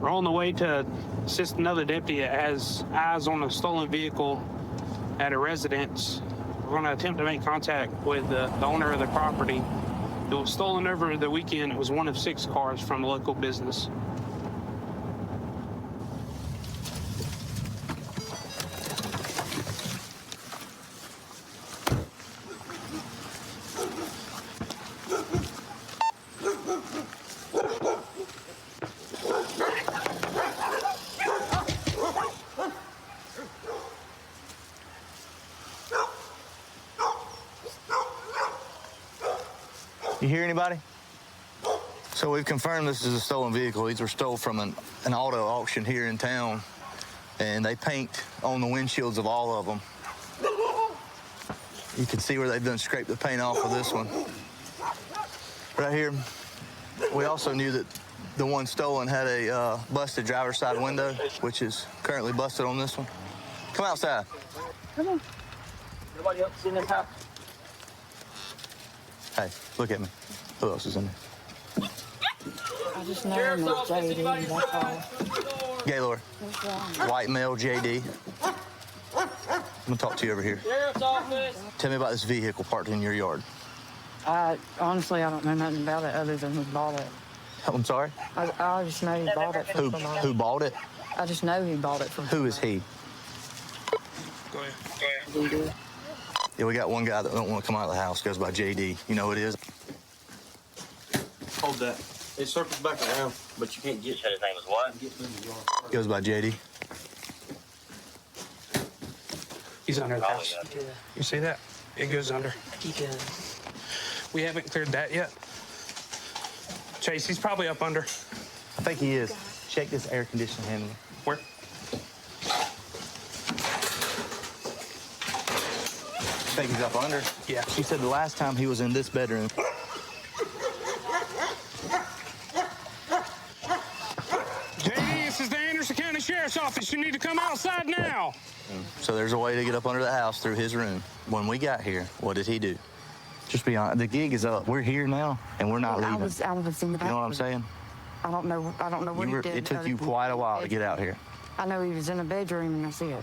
We're on the way to assist another deputy that has eyes on a stolen vehicle at a residence. We're going to attempt to make contact with the owner of the property. It was stolen over the weekend. It was one of 6 cars from a local business. You hear anybody? So we've confirmed this is a stolen vehicle. These were stolen from an auto auction here in town, and they paint on the windshields of all of them. You can see where they've done scraped the paint off of this one. Right here, we also knew that the one stolen had a busted driver's side window, which is currently busted on this one. Come outside. Come on. Nobody else in this house? Hey, look at me. Who else is in there? I just know him as JD, that's all. Gaylord. What's wrong? White male JD. I'm gonna talk to you over here. Sheriff's office. Tell me about this vehicle parked in your yard. Honestly, I don't know nothing about it other than who bought it. I'm sorry? I just know he bought it from somebody. Who bought it? I just know he bought it from Who is he? Go ahead. JD. Yeah, we got one guy that don't want to come out of the house, goes by JD. You know who it is? Hold that. It circles back around, but you can't get. His name was what? Goes by JD. He's under the house. You see that? It goes under. He does. We haven't cleared that yet. Chase, he's probably up under. I think he is. Check this air conditioning handle. Where? I think he's up under. Yeah. She said the last time he was in this bedroom. JD, this is the Anderson County Sheriff's Office. You need to come outside now. So there's a way to get up under the house through his room. When we got here, what did he do? Just be honest. The gig is up. We're here now, and we're not leaving. I was in the back. You know what I'm saying? I don't know what he did. It took you quite a while to get out here. I know he was in a bedroom and that's it.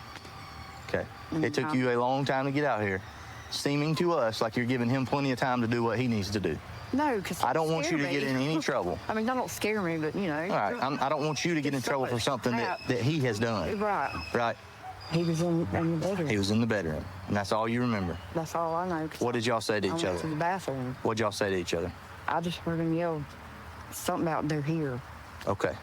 Okay. It took you a long time to get out here, seeming to us like you're giving him plenty of time to do what he needs to do. No, because I don't want you to get in any trouble. I mean, that don't scare me, but you know. All right. I don't want you to get in trouble for something that he has done. Right. Right. He was in the bedroom. He was in the bedroom, and that's all you remember. That's all I know. What did y'all say to I each went to other? the bathroom. What'd y'all say to each other? I just heard him yell something about they're here. Okay.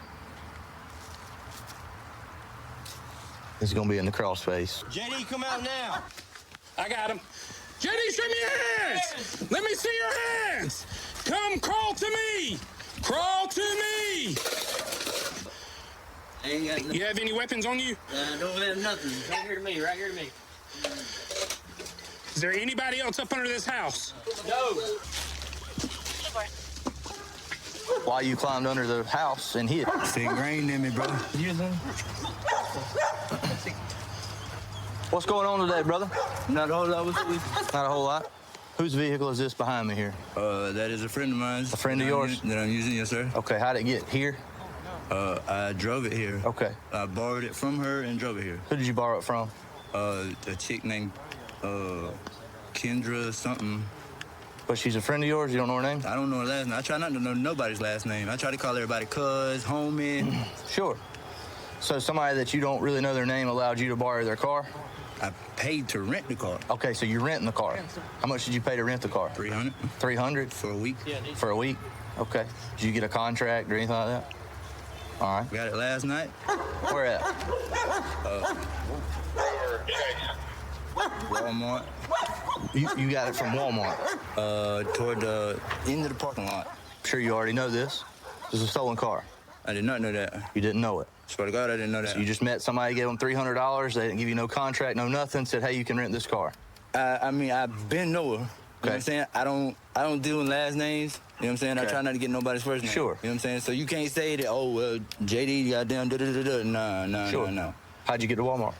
This is gonna be in the crossface. JD, come out now. I got him. JD, show me your hands. Let me see your hands. Come crawl to me. Crawl to me. I ain't got nothing. You have any weapons on you? Don't have nothing. Right here to me. Right here to me. Is there anybody else up under this house? No. Why you climbed under the house and hid? It's ingrained in me, bro. What's going on today, brother? Not a whole lot. Not a whole lot. Whose vehicle is this behind me here? That is a friend of mine. A friend of yours? That I'm using, yes, sir. Okay, how'd it get here? I drove it here. Okay. I borrowed it from her and drove it here. Who did you borrow it from? A chick named Kendra something. But she's a friend of yours? You don't know her name? I don't know her last name. I try not to know nobody's last name. I try to call everybody cuz, homie. Sure. So somebody that you don't really know their name allowed you to borrow their car? I paid to rent the car. Okay, so you're renting the car. How much did you pay to rent the car? $300 $300 for a week. for a week? Okay. Did you get a contract or anything like that? All right. Got it last night. Where at? Walmart. You got it from Walmart. Toward the end of the parking lot. I'm sure you already know this. This is a stolen car. I did not know that. You didn't know it. Swear to God, I didn't know that. So you just met somebody, gave them $300. They didn't give you no contract, no nothing. Said, hey, you can rent this car. I mean, I've been Noah. You know what I'm saying? I don't deal in last names. You know what I'm saying? Okay. I try not to get nobody's first name. Sure. You know what I'm saying? So you can't say that, oh, well, JD, goddamn, da-da-da-da. No. How'd you get to Walmart?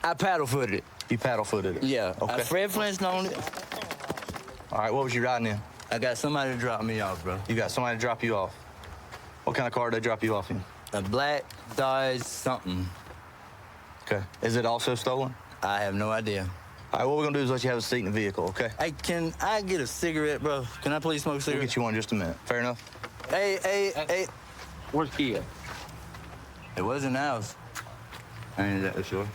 I paddle-footed it. You paddle-footed it? Yeah. Okay. Fred Flintstone it. All right, what was you riding in? I got somebody to drop me off, bro. You got somebody to drop you off. What kind of car did they drop you off in? A black Dodge something. Okay. Is it also stolen? I have no idea. All right, what we're gonna do is let you have a seat in the vehicle, okay? Hey, can I get a cigarette, bro? Can I please smoke a We'll cigarette? get you one in just a minute. Fair enough? Hey. Where's the key at? It wasn't ours. I ain't that sure.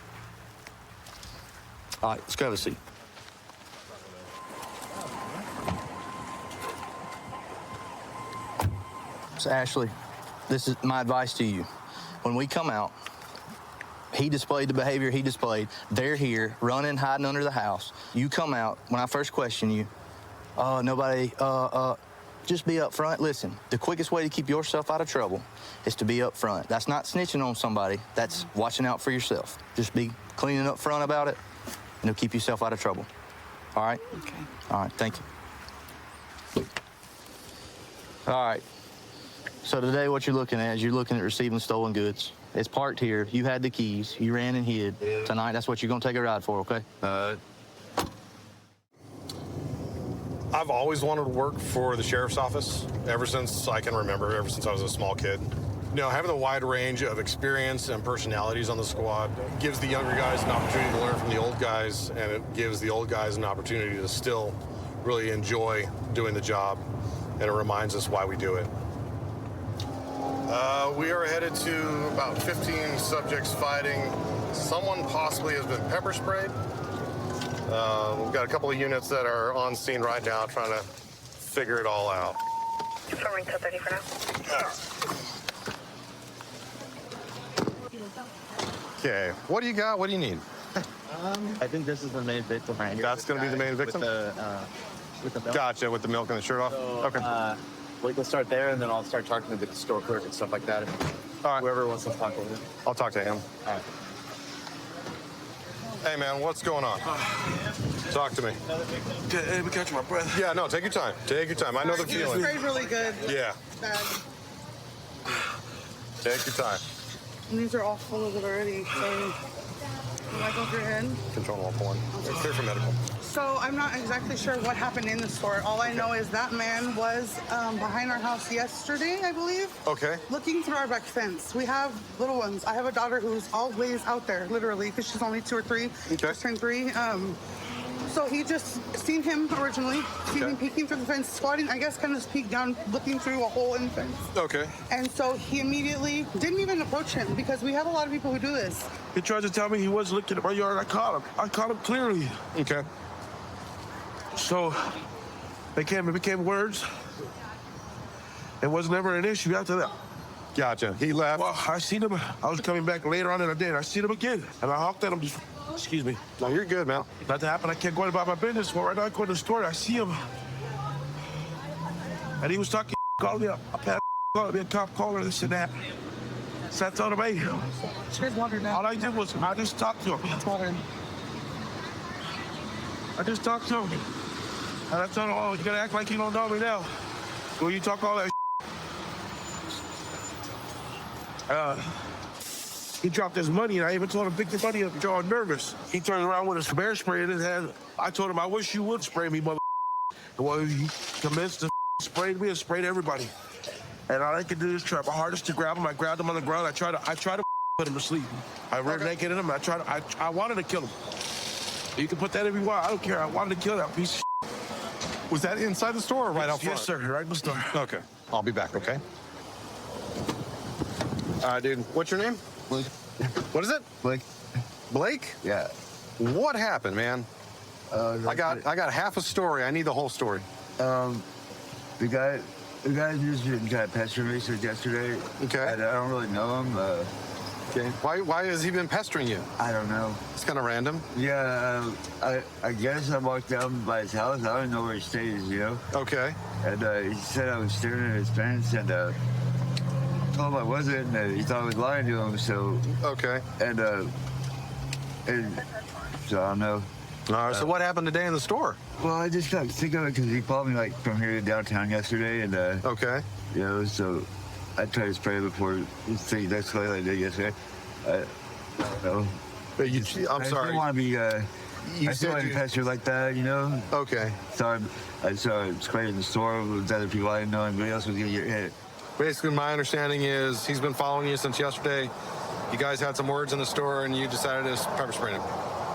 All right, let's go have a seat. So, Ashley, this is my advice to you. When we come out, he displayed the behavior he displayed. They're here, running, hiding under the house. You come out, when I first question you, just be up front. Listen, the quickest way to keep yourself out of trouble is to be up front. That's not snitching on somebody. That's watching out for yourself. Just be cleaning up front about it, and it'll keep yourself out of trouble. All right? Okay. All right, thank you. All right. So today what you're looking at is you're looking at receiving stolen goods. It's parked here. You had the keys. You ran and hid. Yeah. Tonight, that's what you're going to take a ride for, okay? I've always wanted to work for the sheriff's office ever since I can remember, ever since I was a small kid. You know, having a wide range of experience and personalities on the squad gives the younger guys an opportunity to learn from the old guys, and it gives the old guys an opportunity to still really enjoy doing the job, and it reminds us why we do it. We are headed to about 15 subjects fighting. Someone possibly has been pepper sprayed. We've got a couple of units that are on scene right now trying to figure it all out. Confirming code 30 for now. Okay, what do you got? What do you need? I think this is the main victim right here. That's going to be the main victim? With the milk. Gotcha, with the milk and the shirt off? Okay. We can start there, and then I'll start talking to the store clerk and stuff like that. All right. Whoever wants to talk with him. I'll talk to him. All right. Hey, man, what's going on? Talk to me. Let me catch my breath. Yeah, no, take your time. Take your time. I know the feeling. Sprayed really good. Yeah, Bad. take your time. And these are all full of it already. So, can I go through your head? Control 141. It's clear for medical. So I'm not exactly sure what happened in the store. All I know is that man was behind our house yesterday, I believe. Okay. Looking through our back fence. We have little ones. I have a daughter who's always out there, literally, because she's only 2 or 3. Okay. Just turned 3. So he just seen him originally, seen him peeking through the fence, squatting, I guess kind of peeked down, looking through a hole in the fence. Okay. And so he immediately didn't even approach him because we have a lot of people who do this. He tried to tell me he was looking at my yard. I caught him clearly. Okay. So it became words. It was never an issue after that. Gotcha. He left. Well, I seen him. I was coming back later on in the day, and I seen him again. And I honked at him. Excuse me. No, you're good, man. Nothing happened. I kept going about my business. Well, right now I go to the store. I see him. And he was talking, calling me calling me a cop caller, this and that. So I told him, hey, Here's water now. all I did was I just talked to him. It's water. I just talked to him. And I told him, oh, you gotta act like you don't know me now. Well, you talk all that he dropped his money, and I even told him, pick the money up, you're all nervous. He turned around with a bear spray in his hand. I told him, I wish you would spray me, mother. Well, he commenced to spray me and sprayed everybody. And all I could do is try my hardest to grab him. I grabbed him on the ground. I tried to put him to sleep. I rear naked in him. I wanted to kill him. You can put that if you want. I don't care. I wanted to kill that piece of shit. Was that inside the store or right out front? Yes, sir. Right in the store. Okay. I'll be back, okay? All right, dude. What's your name? Blake. What is it? Blake. Blake? Yeah. What happened, man? I got half a story. I need the whole story. The guy just got pestering me since yesterday. Okay. I don't really know him. Okay. Why has he been pestering you? I don't know. It's kind of random. Yeah, I guess I walked down by his house. I don't know where he stays, you know? Okay. And he said I was staring at his fence, and told him I wasn't, and he thought I was lying to him, so... Okay. And so I don't know. All right, so what happened today in the store? Well, I just got sick of it because he followed me, like, from here to downtown yesterday, and, Okay. you know, so I tried to spray before things escalated like I did yesterday. I don't know. But I'm I sorry. didn't want to be, You I still said want to you- pester like that, you know? Okay. So I started spraying the store with other people I didn't know, anybody else was going to get hit. Basically, my understanding is he's been following you since yesterday. You guys had some words in the store, and you decided to pepper spray him.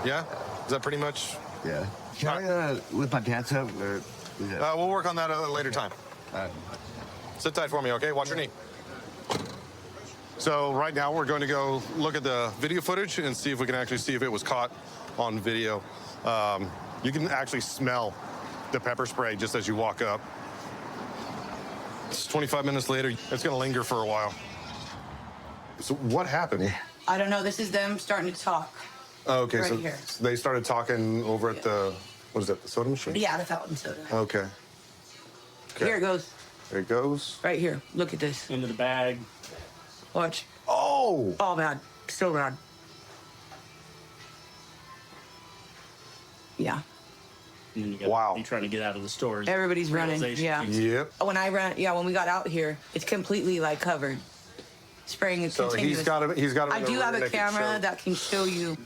Yeah? Is that pretty much? Yeah. Can I lift my pants up? Or we'll work on that at a later time. Sit tight for me, okay? Watch your knee. So right now we're going to go look at the video footage and see if we can actually see if it was caught on video. You can actually smell the pepper spray just as you walk up. It's 25 minutes later. It's going to linger for a while. So what happened? I don't know. This is them starting to talk. Oh, okay, Right so here. they started talking over at the, what is that, the soda machine? Yeah, the fountain soda. Okay. Here it goes. There it goes. Right here. Look at this. Into the bag. Watch. Oh! All bad. Still bad. Yeah. And then you got Wow. You trying to get out of the store. Everybody's running. Realization. Yeah. Yep. When we got out here, it's completely like covered. Spraying is So continuous. he's got it. I do have a camera that. that can show you.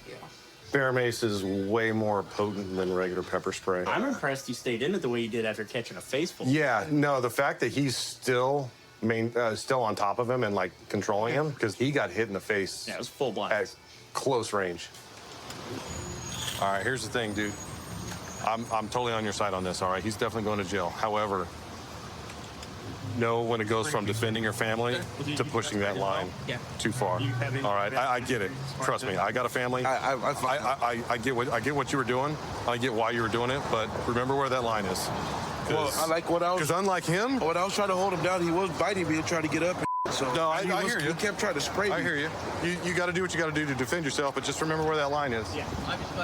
Bear mace is way more potent than regular pepper spray. I'm impressed you stayed in it the way you did after catching a face full. Yeah, no, the fact that he's still on top of him and like controlling him because he got hit in the face Yeah, it was full blast. at close range. All right, here's the thing, dude. I'm totally on your side on this. All right, he's definitely going to jail. However, know when it goes from defending your family to pushing that line too far. All right, I get it. Trust me, I got a family. I get what you were doing. I get why you were doing it, but remember where that line is. Well, I like what I was. Because unlike him, When I was trying to hold him down, he was biting me and trying to get up. So no, I he hear you. He kept trying to spray me. I hear you. You got to do what you got to do to defend yourself, but just remember where that line is. Yeah.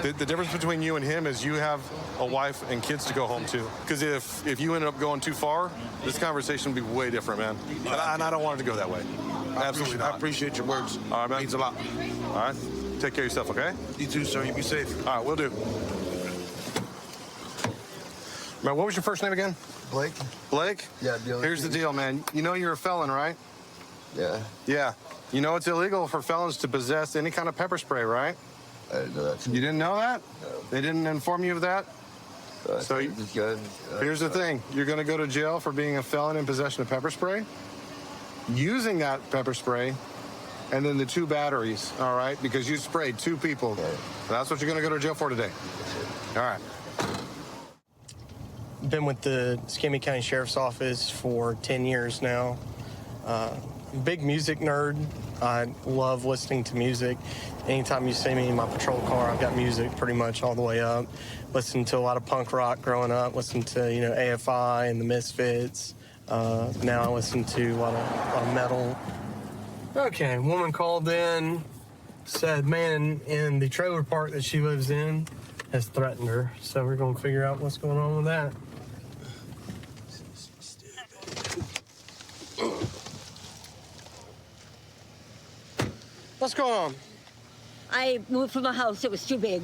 The difference between you and him is you have a wife and kids to go home to. Because if you ended up going too far, this conversation would be way different, man. And I don't want it to go that way. Absolutely I not. appreciate your words. All right, man. Means a lot. All right. Take care of yourself, okay? You too, sir. You be safe. All right, we'll do. Man, what was your first name again? Blake? Blake? Yeah, Here's the deal, man. You know you're a felon, right? Yeah. Yeah. You know it's illegal for felons to possess any kind of pepper spray, right? I didn't know that. You didn't know that? No. They didn't inform you of that? So you- just go ahead and, Here's the thing. You're going to go to jail for being a felon in possession of pepper spray, using that pepper spray, and then the 2 batteries, all right? Because you sprayed 2 people. Okay. That's what you're going to go to jail for today. All right. Been with the Escambia County Sheriff's Office for 10 years now. Big music nerd. I love listening to music. Anytime you see me in my patrol car, I've got music pretty much all the way up. Listened to a lot of punk rock growing up. Listened to AFI and the Misfits. Now I listen to a lot of metal. Okay, woman called in, said man in the trailer park that she lives in has threatened her. So we're gonna figure out what's going on with that. What's going on? I moved from a house that was too big.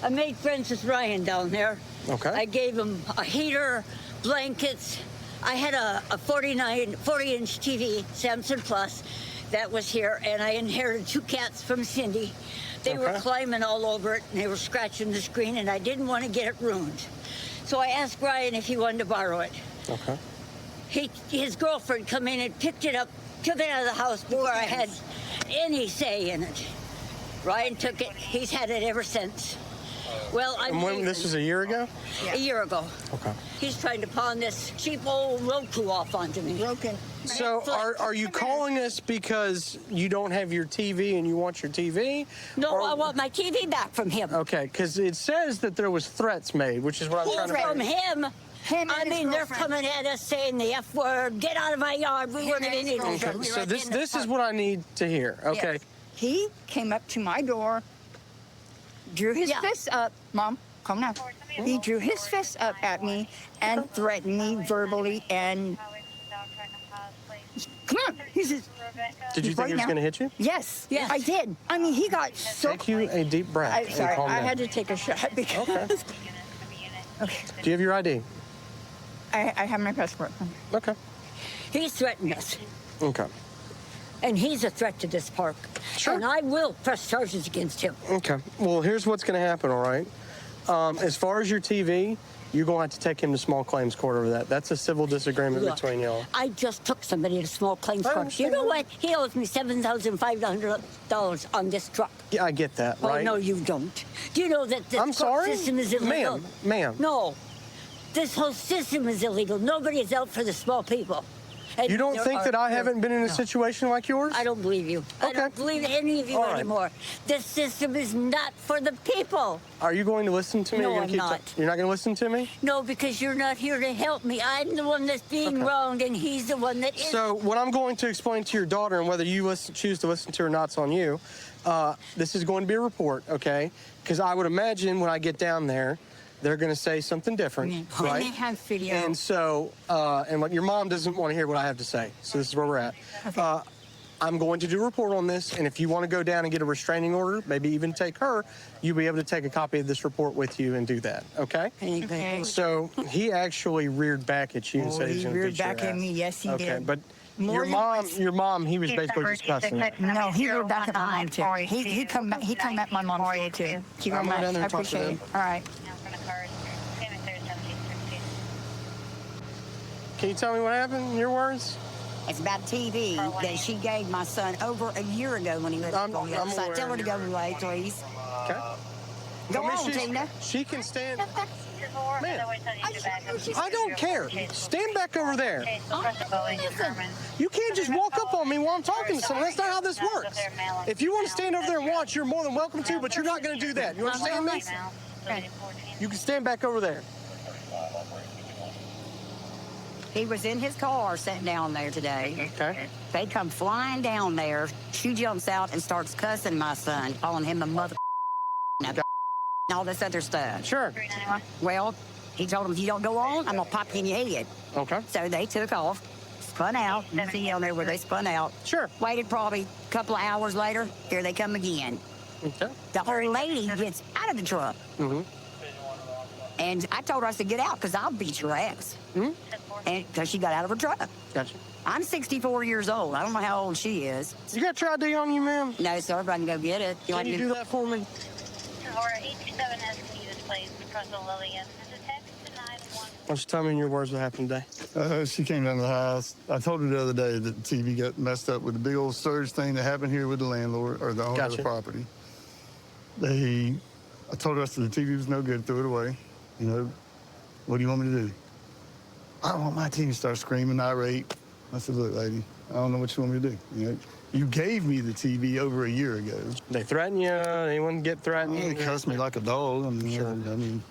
I made friends with Ryan down there. Okay. I gave him a heater, blankets. I had a 40-inch TV, Samsung Plus, that was here, and I inherited 2 cats from Cindy. They were climbing all over it, and they were scratching the screen, and I didn't want to get it ruined. So I asked Ryan if he wanted to borrow it. Okay. His girlfriend come in and picked it up, took it out of the house before I had any say in it. Ryan took it. He's had it ever since. Well, And when this was a year ago? a year ago. Okay. He's trying to pawn this cheap old Roku off onto me. Broken. So are you calling us because you don't have your TV and you want your TV? No, Or- I want my TV back from him. Okay, because it says that there was threats made, which is what I'm trying to From figure. him. I mean, they're coming at us saying the F word, get out of my yard, we weren't even in Okay, so this is what I need to hear. Okay. Yes. He came up to my door, drew his fist up. Mom, come now. He drew his fist up at me and threatened me verbally and. Come on. He says. Did you think he was going to hit you? Yes, I did. I mean, he got so. Take you a deep breath. I'm and sorry, calm I down. had to take a shot because. Okay. Do you have your ID? I have my passport. Okay. He's threatened us. Okay. And he's a threat to this park. Sure. And I will press charges against him. Okay. Well, here's what's going to happen, all right? As far as your TV, you're going to have to take him to small claims court over that. That's a civil disagreement Look, between y'all. I just took somebody to small claims I court. You understand. know what? He owes me $7,500 on this truck. Yeah, I get that, Oh, right? no, you don't. Do you know that this I'm court sorry? system is illegal? Ma'am. No. This whole system is illegal. Nobody is out for the small people. And You don't there think are- that I haven't been in a situation like yours? I don't believe you. I don't believe any of you All right. anymore. This system is not for the people. Are you going to listen to me? No, You're gonna I'm keep not. You're not going to listen to me? No, because you're not here to help me. I'm the one that's being wronged, and he's the one that is. So what I'm going to explain to your daughter, and whether you choose to listen to her or not, it's on you. This is going to be a report, okay? Because I would imagine when I get down there, they're going to say something different, When right? they have video. And so, and what your mom doesn't want to hear what I have to say. So this is where we're at. I'm going to do a report on this, and if you want to go down and get a restraining order, maybe even take her, you'll be able to take a copy of this report with you and do that, okay? Okay. So he actually reared back at you and Oh, said he's he going to reared beat your back at ass. me. Yes, he okay, did. but More your than mom, he was basically discussing. No, he reared back at my mom too. He come at my mom's door too. Thank you very I'm going much. down there I and talk to appreciate it. them. All right. Can you tell me what happened in your words? It's about TV that she gave my son over a year ago when he was on the other side. Tell her to go away, please. Okay. Go I mean, on, Tina. She can stand. Man, I don't care. Stand back over there. You can't just walk up on me while I'm talking to someone. That's not how this works. If you want to stand over there and watch, you're more than welcome to, but you're not going to do that. You understand me? You can stand back over there. He was in his car sitting down there today. Okay. They come flying down there. She jumps out and starts cussing my son, calling him a mother and all this other stuff. Sure. Well, he told him, if you don't go on, I'm going to pop you in your head. Okay. So they took off, spun out. You see down there where they spun out. Sure. Waited probably a couple of hours later. Here they come again. Okay. The old lady gets out of the truck. Mm-hmm. And I told her, I said, get out, because I'll beat your ass. Mm-hmm. And because she got out of her truck. Gotcha. I'm 64 years old. I don't know how old she is. You got your ID on you, ma'am? No, sir, but I can go get it. Can you do that for me? Or 827 SQ displays Russell Lillian. This is text to 91. Why don't you tell me in your words what happened today? She came down to the house. I told her the other day that the TV got messed up with the big old surge thing that happened here with the landlord or the owner of the property. I told her, I said, the TV was no good, threw it away. You know, what do you want me to do? I don't want my TV to start screaming, irate. I said, look, lady, I don't know what you want me to do. You know, you gave me the TV over a year ago. They threaten you? Anyone get threatened? They cussed me like a dog. I mean, Sure. I mean,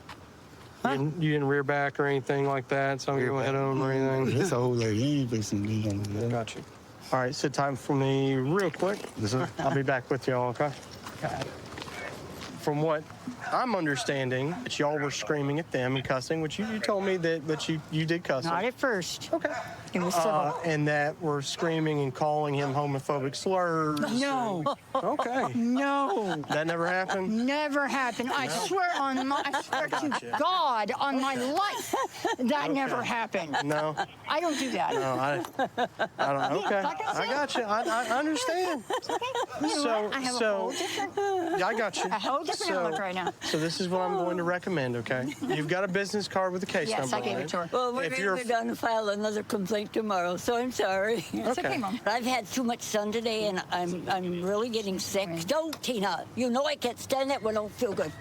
You didn't rear back or anything like that? So you hit them or anything? this old lady ain't fixing to do nothing to that. Got you. All right, sit time for me real quick. Yes, sir. I'll be back with y'all, okay? From what I'm understanding, that y'all were screaming at them and cussing, which you told me that you did cuss. Not at first. Okay. It was civil. And that we're screaming and calling him homophobic slurs. No. Okay. No. That never happened? Never happened. I swear to God on my life that never happened. No. I don't do that. No, I don't. Okay. Like I I got you. I understand. You know what? I have a whole different, Yeah, I got you. a whole different outlook right now. So this is what I'm going to recommend, okay? You've got a business card with a case Yes, number I gave on it to her. Well, we're If going you're- to go down and file another complaint tomorrow, so I'm sorry. It's okay, Mom. I've had too much sun today, and I'm really getting sick. Don't, Tina. You know I can't stand it when I don't feel good.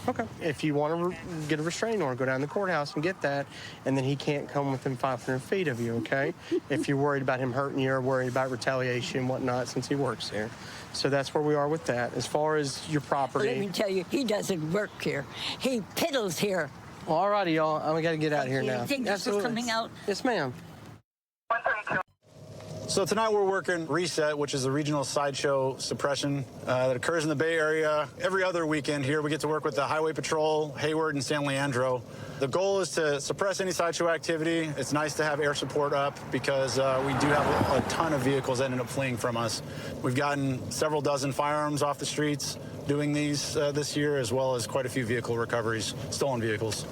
Okay. If you want to get a restraining order, go down to the courthouse and get that, and then he can't come within 500 feet of you, okay? If you're worried about him hurting you or worried about retaliation and whatnot since he works here. So that's where we are with that. As far as your property. Let me tell you, he doesn't work here. He piddles here. Well, all righty, y'all. I'm got to get out of here now. You think this is coming out? Yes, ma'am. So tonight we're working Reset, which is a regional sideshow suppression that occurs in the Bay Area every other weekend here. We get to work with the Highway Patrol, Hayward, and San Leandro. The goal is to suppress any sideshow activity. It's nice to have air support up because we do have a ton of vehicles that end up fleeing from us. We've gotten several dozen firearms off the streets doing these this year, as well as quite a few vehicle recoveries, stolen vehicles.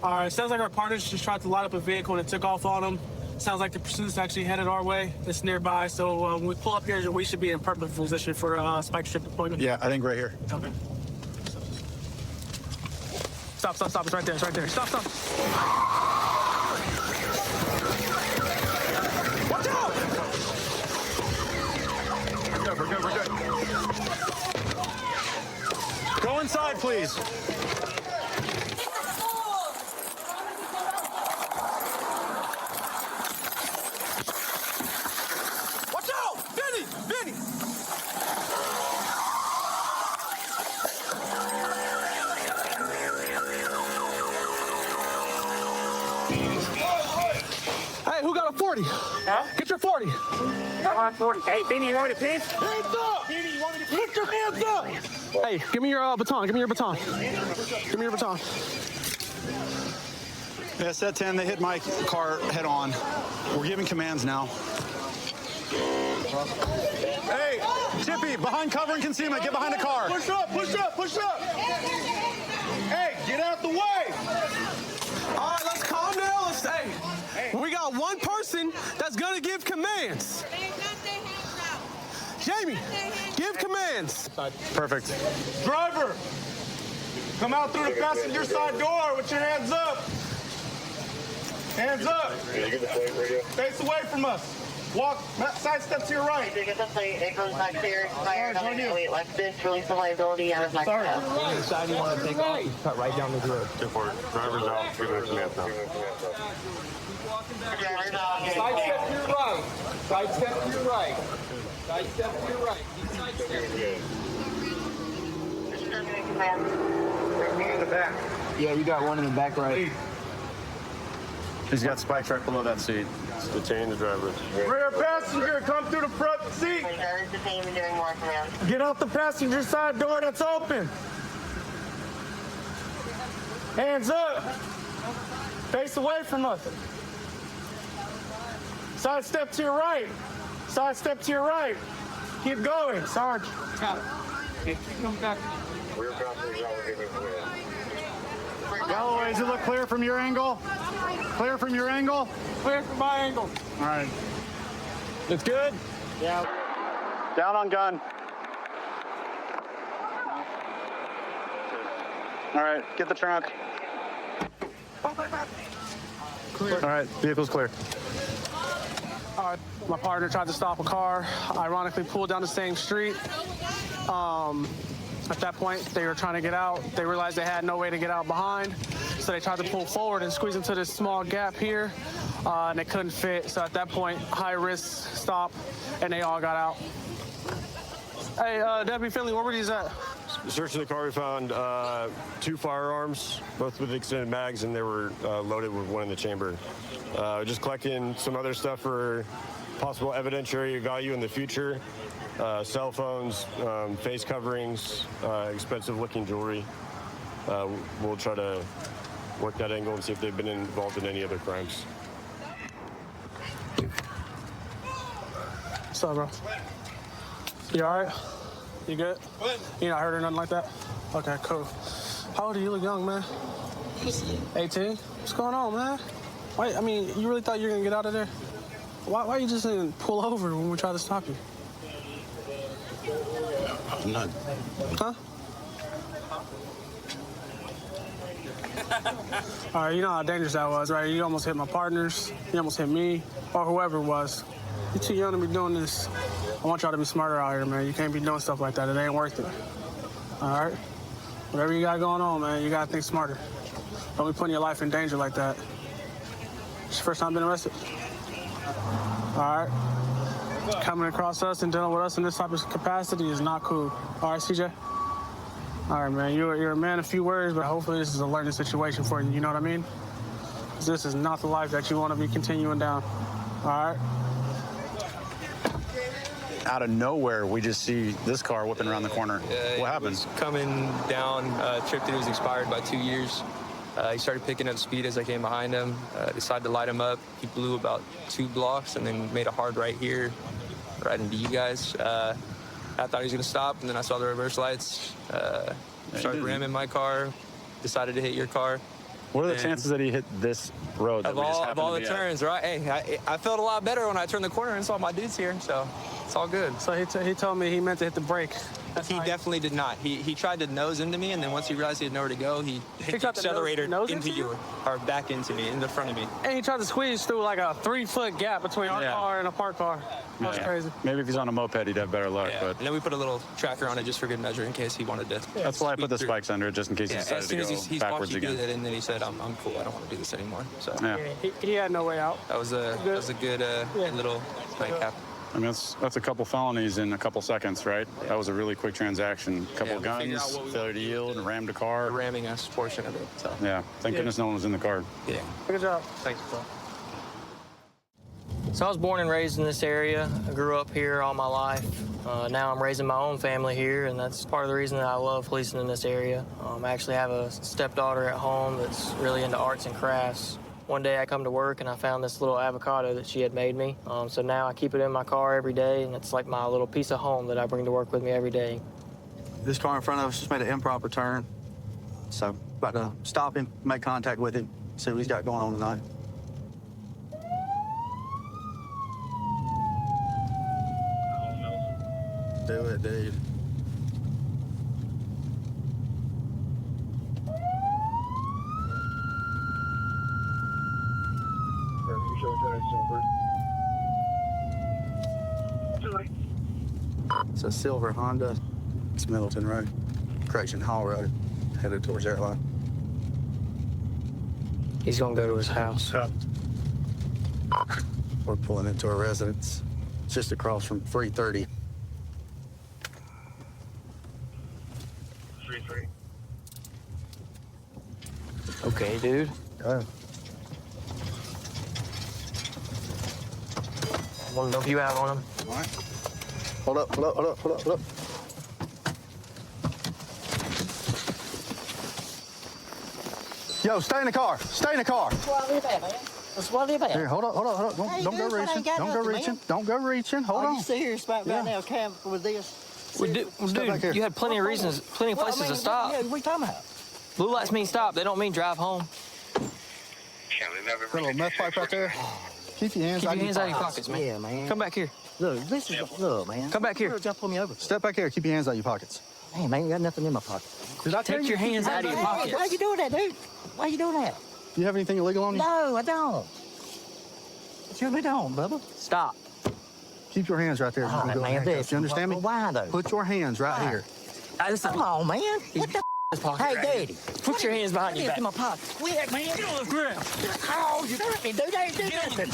All right, sounds like our partners just tried to light up a vehicle and it took off on them. Sounds like the pursuit's actually headed our way. It's nearby, so when we pull up here, we should be in perfect position for spike strip deployment. Yeah, I think right here. Okay. Stop. It's right there. Stop. Watch out! We're good. Go inside, please. Watch out! Vinny! Hey, who got a 40? Huh? Get your 40. I want 40. Hey, Benny, you want me to pinch? Hands up! Benny, you want me to pinch? Put your hands up! Hey, give me your baton. Give me your baton. Yeah, set 10, they hit my car head on. We're giving commands now. Hey, Chippy, behind cover and concealment, get behind the car. Push up! Hey, get out the way! All right, let's calm down. We got one person that's gonna give commands. Jamie, give commands. Perfect. Driver, come out through the passenger side door with your hands up. Hands up. Face away from us. Walk, side step to your right. It goes back clear. Fire on the wait, left this, release the liability out of my car. Any side you want to take off, you cut right down the road. Driver's out. Give it a command now. Driver's out. Side step to your right. Side step to your right. Side step to your right. Side step. In the back. Yeah, we got one in the back right. He's got spikes right below that seat. Detain the driver. Rear passenger, come through the front seat. Driver's detained and doing more commands. Get out the passenger side door that's open. Hands up. Face away from us. Side step to your right. Side step to your right. Keep going, Sarge. Come back. Galloway, does it look clear from your angle? Clear from your angle? Clear from my angle. All right. It's good? Yeah. Down on gun. All right, get the trunk. Clear. All right, vehicle's clear. All right, my partner tried to stop a car, ironically pulled down the same street. At that point, they were trying to get out. They realized they had no way to get out behind, so they tried to pull forward and squeeze into this small gap here, and they couldn't fit. So at that point, high risk stop, and they all got out. Hey, Deputy Finley, where were these at? Searching the car, we found 2 firearms, both with extended mags, and they were loaded with one in the chamber. Just collecting some other stuff for possible evidentiary value in the future. Cell phones, face coverings, expensive-looking jewelry. We'll try to work that angle and see if they've been involved in any other crimes. What's up, bro? You all right? You good? You not hurt or nothing like that? Okay, cool. How old are you? You look young, man. 18? What's going on, man? Wait, I mean, you really thought you were going to get out of there? Why you just didn't pull over when we tried to stop you? I'm not. Huh? All right, you know how dangerous that was, right? You almost hit my partners. You almost hit me or whoever it was. You're too young to be doing this. I want y'all to be smarter out here, man. You can't be doing stuff like that. It ain't worth it. All right? Whatever you got going on, man, you got to think smarter. Don't be putting your life in danger like that. It's your first time being arrested. All right? Coming across us and dealing with us in this type of capacity is not cool. All right, CJ? All right, man. You're a man of few words, but hopefully this is a learning situation for you. You know what I mean? 'Cause this is not the life that you want to be continuing down. All right? Out of nowhere, we just see this car whipping around the corner. What happened? He was coming down, tripped it was expired by 2 years. He started picking up speed as I came behind him. Decided to light him up. He blew about 2 blocks and then made a hard right here, right into you guys. I thought he was gonna stop, and then I saw the reverse lights. Started ramming my car. Decided to hit your car. What are the chances that he hit this road? Of all the turns, right? Hey, I felt a lot better when I turned the corner and saw my dudes here. So It's all good. So he told me he meant to hit the brake. He definitely did not. He tried to nose into me, and then once he realized he had nowhere to go, he hit the accelerator into you, or back into me, in the front of me. And he tried to squeeze through like a 3-foot gap between our car and a parked car. That's crazy. Maybe if he's on a moped, he'd have better luck. But And then we put a little tracker on it just for good measure in case he wanted to. that's why I put the spikes under it, just in case he As decided to soon go as he's backwards watched you again. do that, and then he said, "I'm cool. I don't want to do this anymore." So He had no way out. that was a good little nightcap. I mean, that's a couple felonies in a couple seconds, right? That was a really quick transaction. A couple we figured out guns, what we failure to yield, and rammed a car. Ramming us portion of it. So Yeah, thank goodness no one was in the car. yeah. Good job. Thanks, bro. So I was born and raised in this area. I grew up here all my life. Now I'm raising my own family here, and that's part of the reason that I love policing in this area. I actually have a stepdaughter at home that's really into arts and crafts. One day I come to work and I found this little avocado that she had made me. So now I keep it in my car every day, and it's like my little piece of home that I bring to work with me every day. This car in front of us just made an improper turn. So about to stop him, make contact with him, see what he's got going on tonight. Do it, dude. It's a silver Honda. It's Middleton Road, Correction Hall Road, headed towards Airline. He's gonna go to his house. We're pulling into a residence. It's just across from 330. 3-3. Okay, dude. Go ahead. I want to know if you have on him. All right. Hold up, hold up, hold up, hold up, hold up. Yo, stay in the car. Stay in the car. That's where I live at, man. That's where I live at. Here, hold up, hold up, hold up. Don't go reaching. Don't go reaching. Don't go reaching. Hold Are on. you serious about right now, Cam, with this? Dude, you had plenty of reasons, plenty of places to stop. Yeah, what are you talking about? Blue lights mean stop. They don't mean drive home. Got a little meth pipe right there. Keep your hands Keep out your hands out of your pockets, man. Yeah, man. Come back here. Look, this is, look, man. Come back here. Jump pull me over. Step back here. Keep your hands out of your pockets. Hey, man, you got nothing in my pocket. Did I tell Take you your to keep hands out of your Hey, pockets. why you doing that, dude? Why you doing that? Do you have anything illegal on you? No, I don't. Sure we don't, Bubba. Stop. Keep your hands right there. All right, man, this. You understand me? Why, though? Put your hands right Why? here. Come on, man. What the His pocket Hey, right here. Daddy. Put your hands behind your This back. in my pocket. Quit, man. Get on the ground. Oh, you hurt me, dude. I didn't do nothing.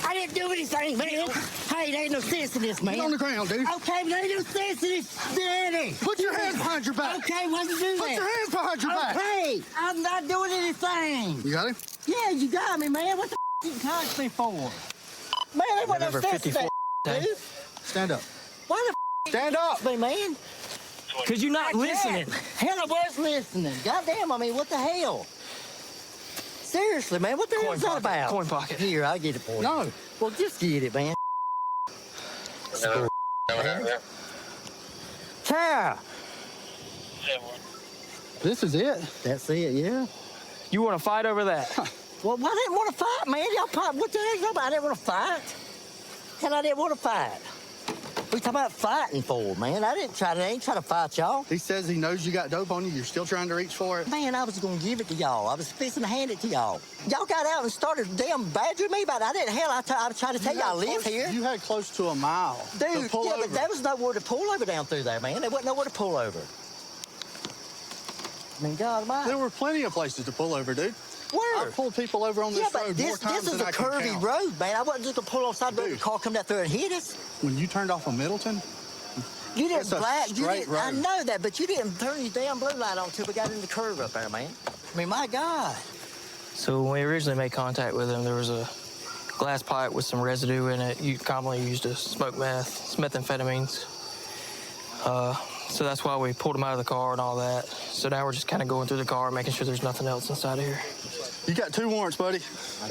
I didn't do anything, man. Hey, there ain't no sense in this, man. Get on the ground, dude. Okay, but there ain't no sense in this, Daddy. Put your hands behind your back. Okay, why you do that? Put your hands behind your back. Okay, I'm not doing anything. You got him? Yeah, you got me, man. What the you touched me for? Man, there wasn't no November sense in that, 54, dude. Stand up. Why the Stand up. me, man? Because you're not listening. Hell, I was listening. Goddamn, I mean, what the hell? Seriously, man, what the hell is that about? Coin pocket. Here, I'll get it for you. No. Well, just get it, man. Tara. This is it. That's it, yeah. You want to fight over that? Well, I didn't want to fight, man. Y'all fight. What the hell you about? I didn't want to fight. Hell, I didn't want to fight. What you talking about fighting for, man? I ain't trying to fight y'all. He says he knows you got dope on you. You're still trying to reach for it. Man, I was gonna give it to y'all. I was fixing to hand it to y'all. Y'all got out and started damn badgering me about it. I didn't. Hell, I was trying to tell y'all I live here. You had close to a mile. Dude, to pull yeah, over. but there was nowhere to pull over down through there, man. There wasn't nowhere to pull over. I mean, God almighty. There were plenty of places to pull over, dude. Where? I've pulled people over on this Yeah, road but more this times is than a I can curvy count. road, man. I wasn't just gonna pull off side road and the car come down through and hit us. When you turned off of Middleton, You didn't it's a black. You straight didn't, I road. know that, but you didn't turn your damn blue light on until we got in the curve up there, man. I mean, my God. So when we originally made contact with him, there was a glass pipe with some residue in it. You commonly used to smoke meth, methamphetamines. So that's why we pulled him out of the car and all that. So now we're just kind of going through the car, making sure there's nothing else inside of here. you got 2 warrants, buddy.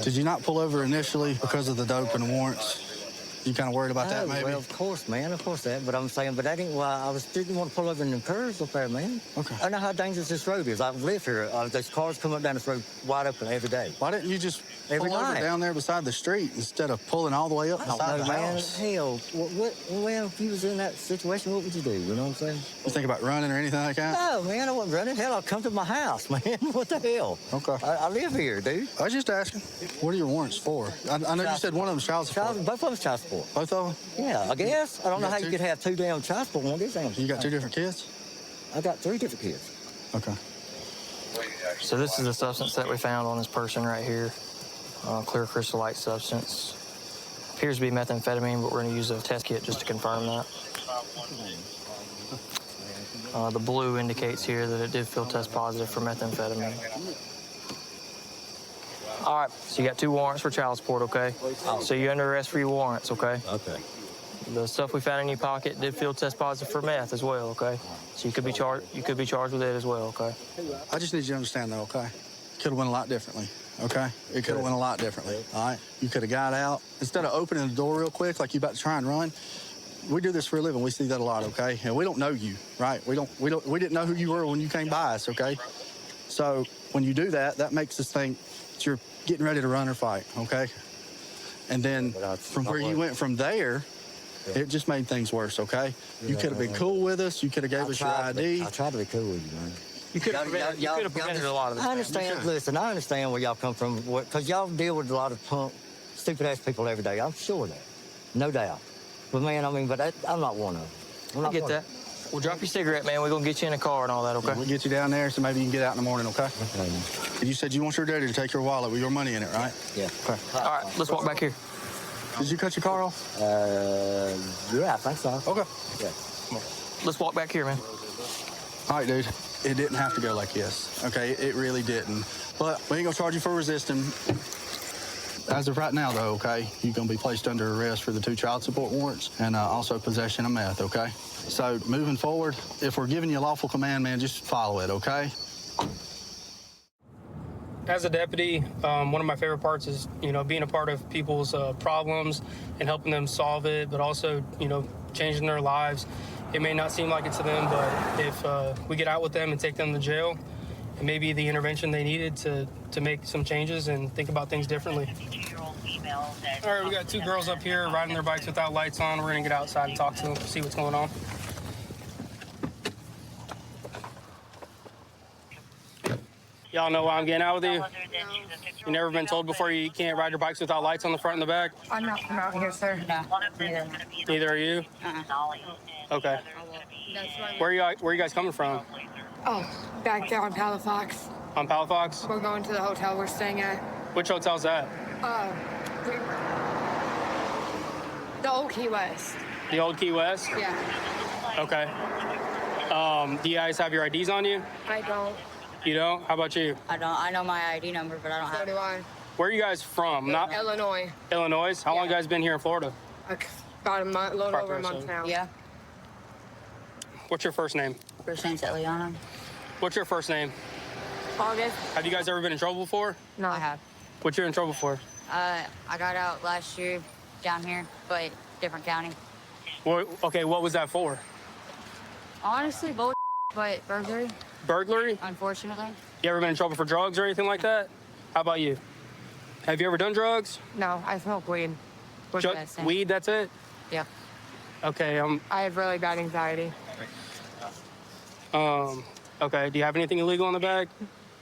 Did you not pull over initially because of the dope and the warrants? You kind of worried about that, maybe? Well, of course, man. Of course that. But I'm saying, but that ain't why didn't want to pull over in them curves up there, man. Okay. I know how dangerous this road is. I live here. There's cars come up down this road wide open every day. Why didn't you just Every pull over night. down there beside the street instead of pulling all the way up I don't beside know, the man. house? Hell, well, if you was in that situation, what would you do? You know what I'm saying? You think about running or anything like that? No, man, I wasn't running. Hell, I'll come to my house, man. What the hell? Okay. I live here, dude. I was just asking. What are your warrants for? I know you said one of them's child support. Both of them's child support. Both of them? Yeah, I guess. I don't know got how you two? could have two damn child support on this damn. You got 2 different kids? I got 3 different kids. Okay. So this is the substance that we found on this person right here. Clear crystallite substance. Appears to be methamphetamine, but we're going to use a test kit just to confirm that. The blue indicates here that it did field test positive for methamphetamine. All right, so you got 2 warrants for child support, okay? So you're under arrest for your warrants, okay? Okay. The stuff we found in your pocket did field test positive for meth as well, okay? So you could be charged. You could be charged with it as well, okay? I just need you to understand, though, okay? Could have went a lot differently, okay? It could have went a lot differently, all right? You could have got out. Instead of opening the door real quick like you about to try and run, we do this for a living. We see that a lot, okay? And we don't know you, right? We didn't know who you were when you came by us, okay? So when you do that, that makes us think that you're getting ready to run or fight, okay? And then from where you went from there, it just made things worse, okay? You could have been cool with us. You could have gave us your ID. I tried to be cool with you, man. You could have prevented a lot of this. I understand. Listen, I understand where y'all come from, because y'all deal with a lot of punk, stupid-ass people every day. I'm sure of that. No doubt. But, man, I'm not one of them. I get that. We'll drop your cigarette, man. We're going to get you in a car and all that, okay? We'll get you down there so maybe you can get out in the morning, okay? You said you want your daddy to take your wallet with your money in it, right? Yeah. Okay. All right, let's walk back here. Did you cut your car off? Yeah, I think so. Okay. Yeah. Let's walk back here, man. All right, dude. It didn't have to go like this, okay? It really didn't. But we ain't gonna charge you for resisting. As of right now, though, okay, you're gonna be placed under arrest for the 2 child support warrants and also possession of meth, okay? So moving forward, if we're giving you a lawful command, man, just follow it, okay? As a deputy, one of my favorite parts is, being a part of people's problems and helping them solve it, but also, changing their lives. It may not seem like it to them, but if we get out with them and take them to jail, it may be the intervention they needed to make some changes and think about things differently. All right, we got 2 girls up here riding their bikes without lights on. We're gonna get outside and talk to them, see what's going on. Y'all know why I'm getting out with you? You never been told before you can't ride your bikes without lights on the front and the back? I'm not from out here, sir. No. Neither are you? Okay. Where are you guys coming from? Oh, back there on Palafox. On Palafox? We're going to the hotel we're staying at. Which hotel's that? The old Key West. The old Key West? Yeah. Okay. Do you guys have your IDs on you? I don't. You don't? How about you? I don't. I know my ID number, but I don't have it. So do I. Where are you guys from? Not Illinois. Illinois? How long you guys been here in Florida? About a month, a little over a month now. Yeah. What's your first name? First name's Eliana. What's your first name? August. Have you guys ever been in trouble before? No. I have. What you in trouble for? I got out last year down here, but different county. Well, okay, what was that for? Honestly, bull, but burglary. Burglary? Unfortunately. You ever been in trouble for drugs or anything like that? How about you? Have you ever done drugs? No, I smoke weed. Weed, that's it? Yeah. Okay, I have really bad anxiety. Okay, do you have anything illegal in the bag?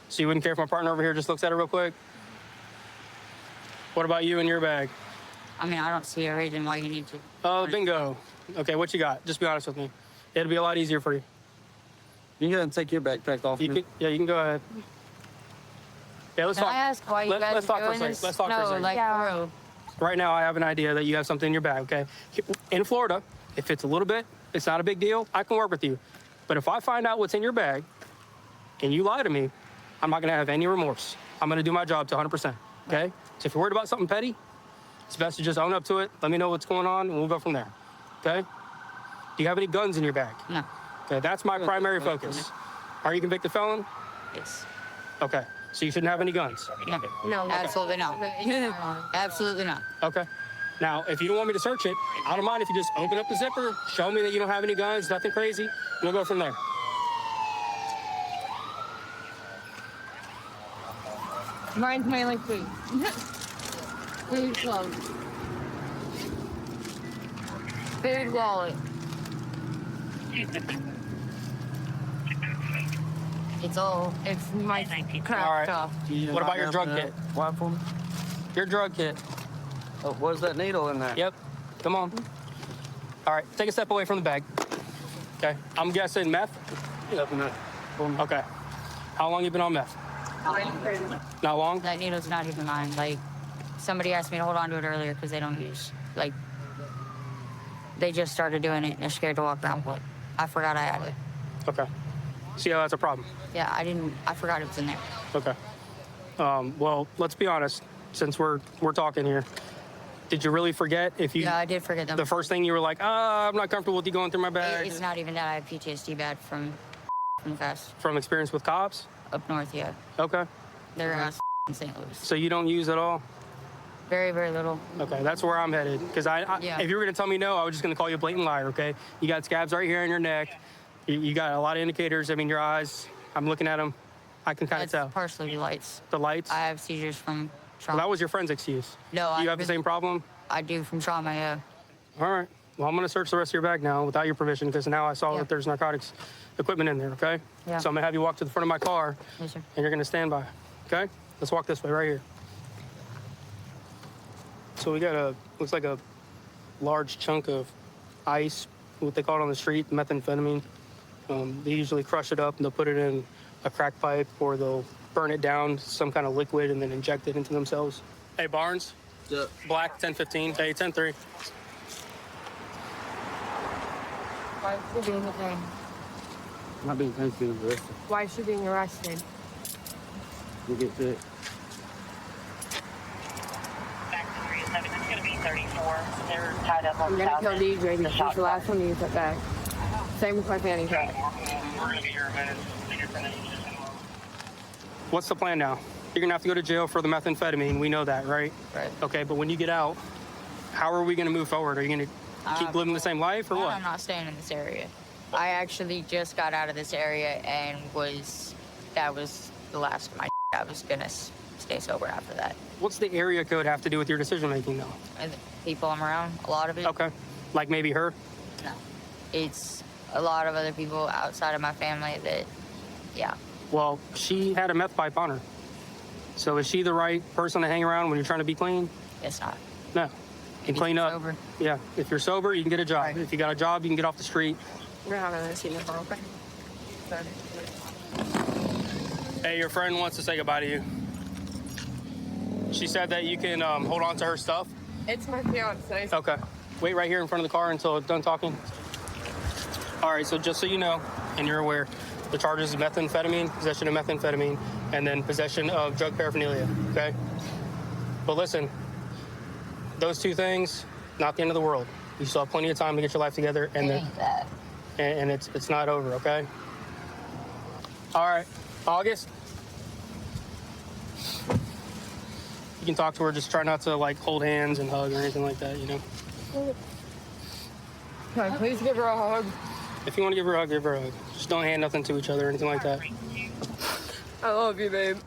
So you wouldn't care if my partner over here just looks at it real quick? What about you in your bag? I mean, I don't see a reason why you need to. Oh, bingo. Okay, what you got? Just be honest with me. It'll be a lot easier for you. You can go ahead and take your backpack off. You can go ahead. Yeah, let's Can talk. I ask why you guys let's talk are for a doing second. this? Let's talk for a second. Like, for real. Right now, I have an idea that you have something in your bag, okay? In Florida, if it's a little bit, it's not a big deal, I can work with you. But if I find out what's in your bag and you lie to me, I'm not gonna have any remorse. I'm gonna do my job to 100%, okay? So if you're worried about something petty, it's best to just own up to it, let me know what's going on, and we'll go from there, okay? Do you have any guns in your bag? No. Okay, that's my primary focus. Are you a convicted felon? Yes. Okay, so you shouldn't have any guns? No. No, absolutely not. Absolutely not. Okay. Now, if you don't want me to search it, I don't mind if you just open up the zipper, show me that you don't have any guns, nothing crazy, and we'll go from there. Mine's mainly food. Food clothes. Food wallet. It's my crap All right. stuff. What about your drug kit? Why for me? Your drug kit. Oh, what's that needle in there? Yep. Come on. All right, take a step away from the bag. Okay. I'm guessing meth? Yep. Okay. How long you been on meth? Not long? That needle's not even mine. Like, somebody asked me to hold on to it earlier because they don't use, like, they just started doing it and they're scared to walk around with it. I forgot I had it. Okay. See how that's a problem? Yeah, I forgot it was in there. Okay. Well, let's be honest, since we're talking here. Did you really forget if you... Yeah, I did forget them. The first thing you were like, I'm not comfortable with you going through my bag. It's not even that. I have PTSD bad from the fast. From experience with cops? Up north, yeah. Okay. They're in St. Louis. So you don't use at all? Very, very little. Okay, that's where I'm headed. Because Yeah. if you were going to tell me no, I was just going to call you a blatant liar, okay? You got scabs right here on your neck. You got a lot of indicators. I mean, your eyes, I'm looking at them. I can kind of tell. Partially the lights. The lights? I have seizures from trauma. Well, that was your friend's excuse. No, Do you have the same problem? I do from trauma, yeah. All right. Well, I'm going to search the rest of your bag now without your permission because now I saw that there's narcotics equipment in there, okay? Yeah. So I'm going to have you walk to the front of my car, Yes, sir. and you're going to stand by, okay? Let's walk this way right here. So we got looks like a large chunk of ice, what they call it on the street, methamphetamine. They usually crush it up and they'll put it in a crack pipe or they'll burn it down to some kind of liquid and then inject it into themselves. Hey, Barnes? Yeah. Black, 1015. Hey, 10-3. Why is she being arrested? Not being sensitive, arrested. Why is she being arrested? We get sick. It's going to be 34. They're tied up on I'm gonna kill DJ because she's the last one to use that bag. Same with my fanny pack. We're going to get your fingerprint. What's the plan now? You're gonna have to go to jail for the methamphetamine. We know that, right? Right. Okay, but when you get out, how are we gonna move forward? Are you gonna keep living the same life or what? I'm not staying in this area. I actually just got out of this area and that was the last of my I was gonna stay sober after that. What's the area code have to do with your decision making though? And the people I'm around, a lot of it. Okay. Like maybe her? No. It's a lot of other people outside of my family that, yeah. Well, she had a meth pipe on her. So is she the right person to hang around when you're trying to be clean? It's not. No. And clean up. Sober. Yeah. If you're sober, you can get a job. If you got a job, you can get off the street. We're having a scene of open. Hey, your friend wants to say goodbye to you. She said that you can hold on to her stuff. It's my fiance. Okay. Wait right here in front of the car until it's done talking. All right, so just so you know, and you're aware, the charges of methamphetamine, possession of methamphetamine, and then possession of drug paraphernalia, okay? But listen, those two things, not the end of the world. You still have plenty of time to get your life together, and and it's not over, okay? All right, August. You can talk to her, just try not to like hold hands and hug or anything like that, you know? Can I please give her a hug? If you want to give her a hug, give her a hug. Just don't hand nothing to each other or anything like that. I love you, babe.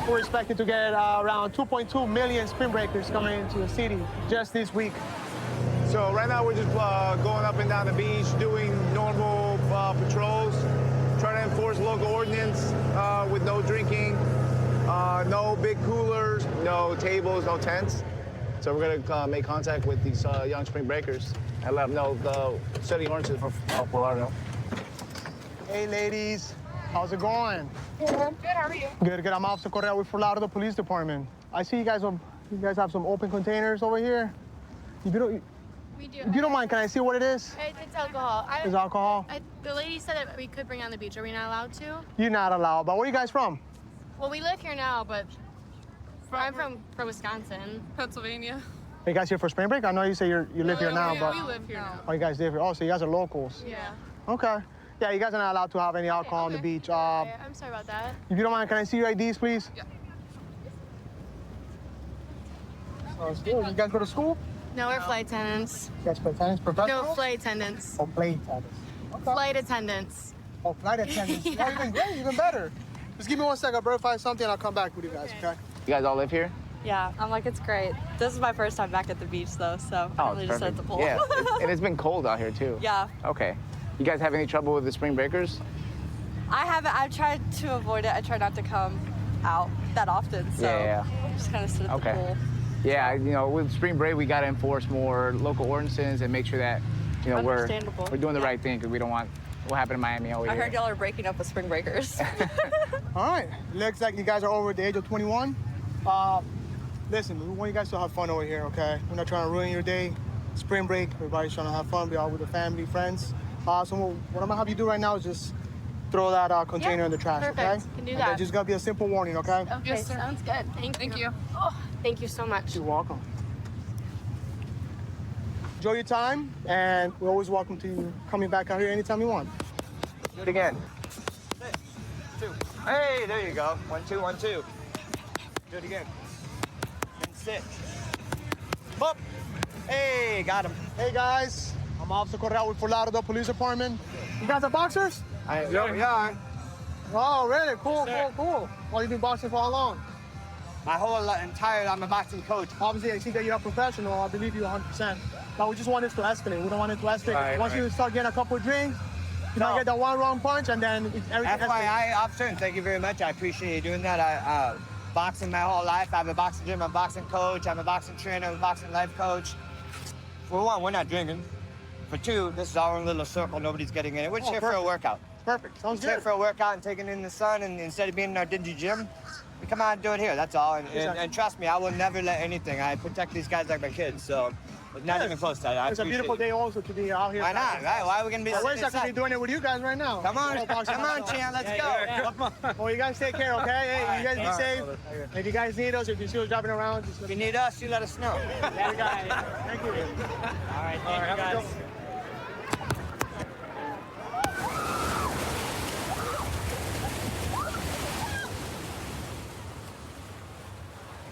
We're expected to get around 2.2 million spring breakers coming into the city just this week. So right now we're just going up and down the beach, doing normal patrols, trying to enforce local ordinance with no drinking, no big coolers, no tables, no tents. So we're gonna make contact with these young spring breakers and let them know the city ordinances for Fort Lauderdale. Hey ladies, how's it going? Good, how are you? Good, good. I'm Officer Correa with Fort Lauderdale Police Department. I see you guys have some open containers over here. We do. If you don't mind, can I see what it is? It's alcohol. It's alcohol? The lady said that we could bring on the beach. Are we not allowed to? You're not allowed, but where are you guys from? Well, we live here now, but I'm from Wisconsin. Pennsylvania. Are you guys here for spring break? I know you say you live here now, but... We live here now. Oh, you guys live here. Oh, so you guys are locals. Yeah. Okay. Yeah, you guys are not allowed to have any alcohol on the beach. I'm sorry about that. If you don't mind, can I see your IDs, please? Yeah. Sounds good. You guys go to school? No, we're flight attendants. You guys flight attendants, professional? No, flight attendants. Oh, flight attendants. Okay. Flight attendants. Oh, flight attendants. Yeah. Even great, even better. Just give me 1 second. I'll verify something, and I'll come back with you guys, okay? You guys all live here? Yeah, I'm like, it's great. This is my first time back at the beach, though, so Oh, I'm really just at perfect. the pool. Yeah, and it's been cold out here, too. Yeah. Okay. You guys have any trouble with the spring breakers? I haven't. I've tried to avoid it. I try not to come out that often, so Yeah. just kind of sit at the pool. Yeah, you know, with spring break, we got to enforce more local ordinances and make sure that, you know, we're doing the right thing because we don't want what happened in Miami over I here. heard y'all are breaking up with spring breakers. All right. Looks like you guys are over the age of 21. Listen, we want you guys to have fun over here, okay? We're not trying to ruin your day. Spring break, everybody's trying to have fun, be out with the family, friends. So what I'm gonna have you do right now is just throw that container in the trash, perfect. okay? Can do And that. then just gonna be a simple warning, okay? Okay, Yes, sir. sounds good. Thank you. Oh, thank you so much. You're welcome. Enjoy your time, and we're always welcome to you coming back out here anytime you want. Do it again. Two. Hey, there you go. 1, 2, 1, 2. Do it again. And sit. Up. Hey, got him. Hey guys, I'm Officer Corral with Fort Lauderdale Police Department. You guys are boxers? Yeah. Oh, really? Cool. Well, you've been boxing for how long? My whole entire, I'm a boxing coach. Obviously, I see that you're a professional. I believe you 100%. But we just want this to escalate. We don't want it to escalate. Right, Once you start getting a couple of drinks, you might get that one wrong punch, and then everything escalates. FYI, officer, and thank you very much. I appreciate you doing that. I boxing my whole life. I have a boxing gym, I'm a boxing coach, I'm a boxing trainer, I'm a boxing life coach. For one, we're not drinking. For two, this is our own little circle. Nobody's getting in it. We're just here for a workout. Perfect. Sounds We're here good. for a workout and taking it in the sun, and instead of being in our dingy gym, we come out and do it here. That's all. And trust me, I will never let anything. I protect these guys like my kids. So, not even close to that. I It's a appreciate beautiful it. day also to be out here. Why not? Right? Why are we gonna be? I wish I inside? could be doing it with you guys right now. Come on, Little boxing come on, myself. champ. Let's go. Well, you guys take care, okay? Hey, you guys be safe. If you guys need us, if you see us driving around, just If you need us, you let us know. Yeah, we got it. Thank you. All right, thank you guys.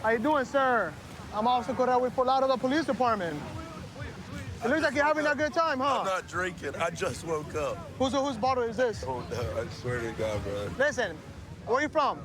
How you doing, sir? I'm Officer Corral with Fort Lauderdale Police Department. It looks like you're having a good time, huh? I'm not drinking. I just woke up. Whose bottle is this? Oh, no. I swear to God, bro. Listen, where are you from?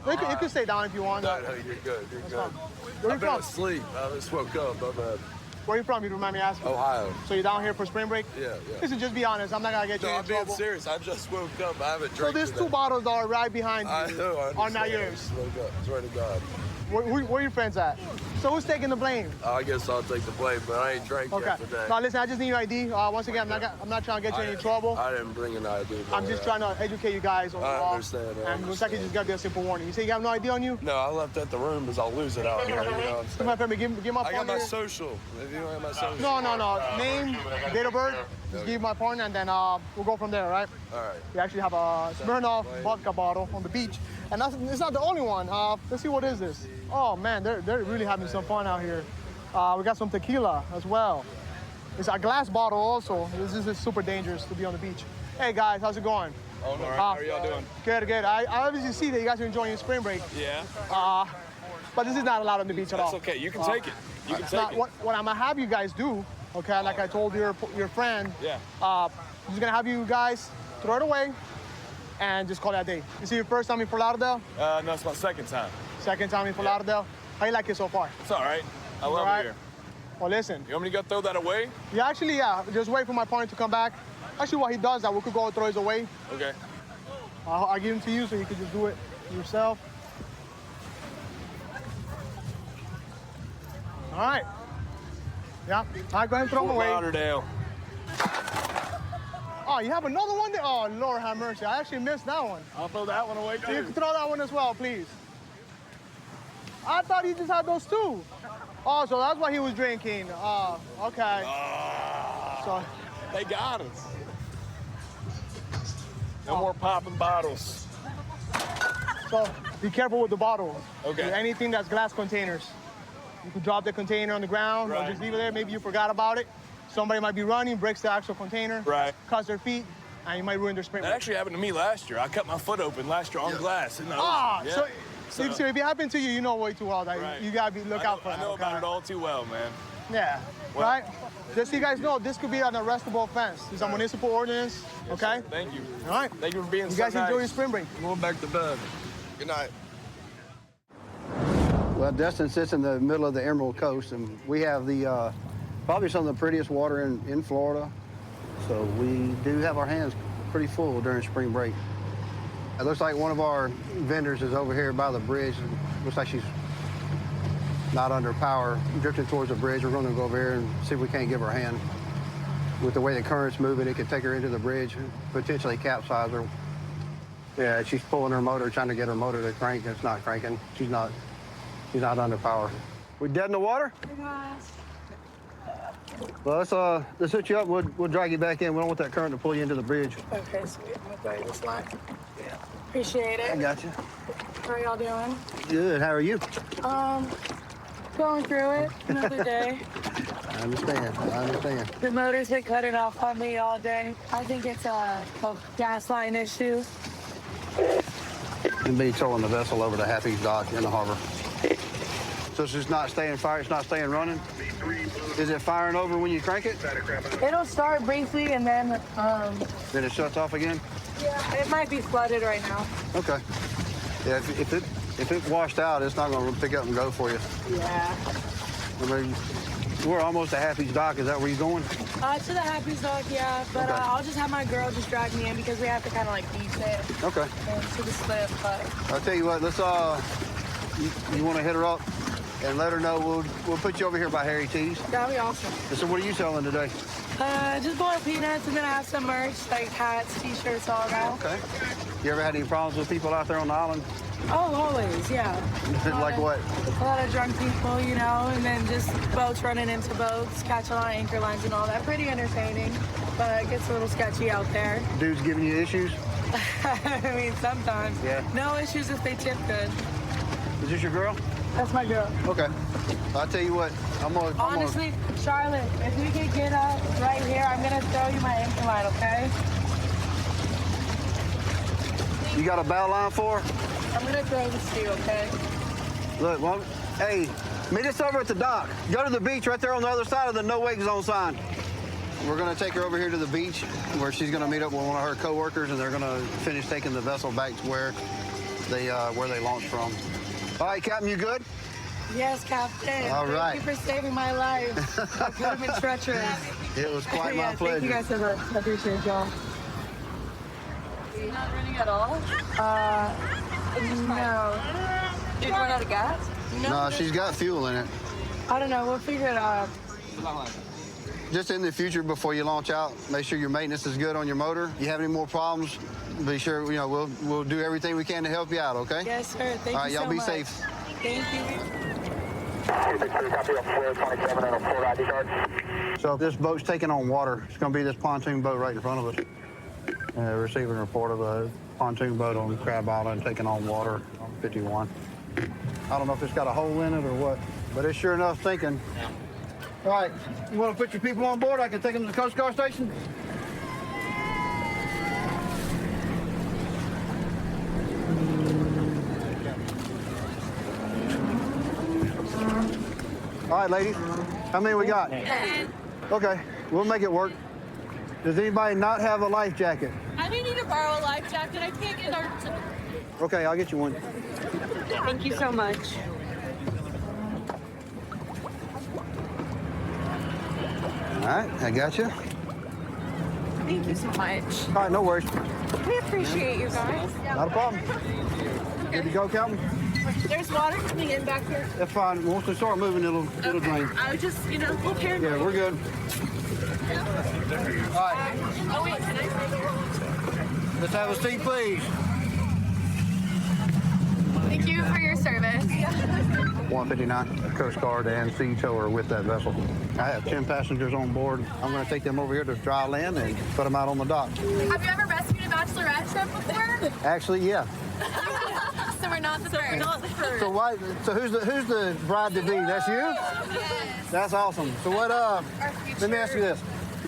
You can stay down if you want. No, you're good. You're good. Where you I've been from? asleep. I just woke up. My bad. Where you from, if you don't mind me asking? Ohio. So you're down here for spring break? Yeah. Listen, just be honest. I'm not going to get you No, in I'm being trouble. serious. I just woke up. I haven't So drank there's today. 2 bottles that are right behind you. I know. I Are not understand. I yours. just woke up. Swear to God. Where your friends at? So who's taking the blame? I guess I'll take the blame, but I ain't drank Okay. yet today. Now listen, I just need your ID. Once again, I'm not trying to get you in any trouble. I didn't bring an ID. I'm just trying to educate you guys on the I law. understand. And it looks like it's just got to be a simple warning. You say you have no ID on you? No, I left at the room because I'll lose it out here. You know what I'm saying? My friend, give my I got partner. my social. If you don't have my social. No. Name, date of birth. Just give my partner, and then we'll go from there, all right? All right. We actually have a Smirnoff vodka bottle on the beach. And it's not the only one. Let's see, what is this? Oh, man, they're really having some fun out here. We got some tequila as well. It's a glass bottle also. This is super dangerous to be on the beach. Hey, guys, how's it going? Oh, no. How are y'all doing? Good. I obviously see that you guys are enjoying your spring break. Yeah. But this is not allowed on the beach at all. That's okay. You can take it. You can take it. What I'm going to have you guys do, okay, like I told your friend, Yeah. I'm just going to have you guys throw it away and just call it a day. This is your first time in Fort Lauderdale? No, it's my second time. Second time in Fort Lauderdale? How you like it so far? It's all right. I love All right. it here. Well, listen. You want me to go throw that away? Yeah, actually, just wait for my partner to come back. Actually, while he does that, we could go and throw his away. Okay. I'll give him to you so you can just do it yourself. All right. Yeah. All right, go ahead and throw him away. Lauderdale. Oh, you have another one there? Oh, Lord have mercy. I actually missed that one. I'll throw that one away, You too. can throw that one as well, please. I thought he just had those 2. Oh, so that's why he was drinking. Oh, okay. So They got us. No more popping bottles. So be careful with the bottles. Okay. Anything that's glass containers. You could drop the container on the ground or Right. just leave it there. Maybe you forgot about it. Somebody might be running, breaks the actual container, Right. cuts their feet. and you might ruin their spring That break. actually happened to me last year. I cut my foot open last year on glass. And So if it happened to you, you know way too well that you gotta look out for that. I know about it all too well, man. Yeah, Well- right? Just so you guys know, this could be an arrestable offense. It's a municipal ordinance, okay? Thank you. All right. Thank you for being You so guys enjoy nice. your spring break. I'm going back to bed. Good night. Well, Destin sits in the middle of the Emerald Coast, and we have the probably some of the prettiest water in Florida. So we do have our hands pretty full during spring break. It looks like one of our vendors is over here by the bridge. It looks like she's not under power, drifting towards the bridge. We're going to go over here and see if we can't give her a hand. With the way the current's moving, it could take her into the bridge, potentially capsize her. Yeah, she's pulling her motor, trying to get her motor to crank. It's not cranking. She's not under power. We dead in the water? Well, let's hook you up. We'll drag you back in. We don't want that current to pull you into the bridge. Okay, sweet. I'm gonna throw this line. Appreciate it. I got you. How are y'all doing? Good. How are you? Going through it. Another day. I understand. The motor's been cutting off on me all day. I think it's a gas line issue. And be towing the vessel over to Happy's Dock in the harbor. So it's just not staying fired. It's not staying running. Is it firing over when you crank it? It'll start briefly and then Then it shuts off again? yeah, it might be flooded right now. Okay. Yeah, if it washed out, it's not going to pick up and go for you. Yeah. I mean, we're almost at Happy's Dock. Is that where you're going? To the Happy's Dock, yeah. But Okay. I'll just have my girl just drag me in because we have to kind of like beat it Okay. to the slip. But I'll tell you what. Let's you want to hit her up and let her know. We'll put you over here by Harry T's. that'd be awesome. So what are you selling today? Just boiled peanuts, and then I have some merch like hats, t-shirts, all that. Okay. You ever had any problems with people out there on the island? Oh, always, yeah. Like what? A lot of drunk people, you know, and then just boats running into boats, catching a lot of anchor lines and all that. Pretty entertaining, but it gets a little sketchy out there. Dudes giving you issues? I mean, sometimes. Yeah. No issues if they tip good. Is this your girl? That's my girl. Okay. I'll tell you what. Honestly, Charlotte, if we could get up right here, I'm gonna throw you my anchor line, okay? You got a bow line for her? I'm gonna throw this to you, okay? Look, well, hey, meet us over at the dock. Go to the beach right there on the other side of the no wake zone sign. We're gonna take her over here to the beach where she's gonna meet up with one of her coworkers, and they're gonna finish taking the vessel back to where they launched from. All right, Captain, you good? Yes, Captain. All right. Thank you for saving my life. I could have been treacherous. It was quite my Yeah, pleasure. thank you guys so much. I appreciate y'all. Are you not running at all? No. Did you run out of gas? No, she's got fuel in it. I don't know. We'll figure it out. Just in the future, before you launch out, make sure your maintenance is good on your motor. You have any more problems, be sure, we'll do everything we can to help you out, okay? Yes, sir. Thank All right, you so y'all be much. safe. Thank you. So this boat's taking on water. It's going to be this pontoon boat right in front of us. Receiving a report of a pontoon boat on Crab Island taking on water on 51. I don't know if it's got a hole in it or what, but it's sure enough sinking. All right, you want to put your people on board? I can take them to the Coast Guard station. All right, ladies. How many we got? Okay, we'll make it work. Does anybody not have a life jacket? I may need to borrow a life jacket. I can't get our... Okay, I'll get you one. Thank you so much. All right, I got you. Thank you so much. All right, no worries. We appreciate you guys. Not a problem. Good to go, Captain? There's water coming in back here. That's fine. Once we start moving, it'll drain. I was just, we'll carry. Yeah, we're good. All right. Oh, wait, can I? Let's have a seat, please. Thank you for your service. 159, Coast Guard and Sea Tower with that vessel. I have 10 passengers on board. I'm going to take them over here to dry land and put them out on the dock. Have you ever rescued a bachelorette shrimp before? Actually, yeah. So we're not the first. So who's the bride to be? That's you? Yes. That's awesome. So let me ask you this.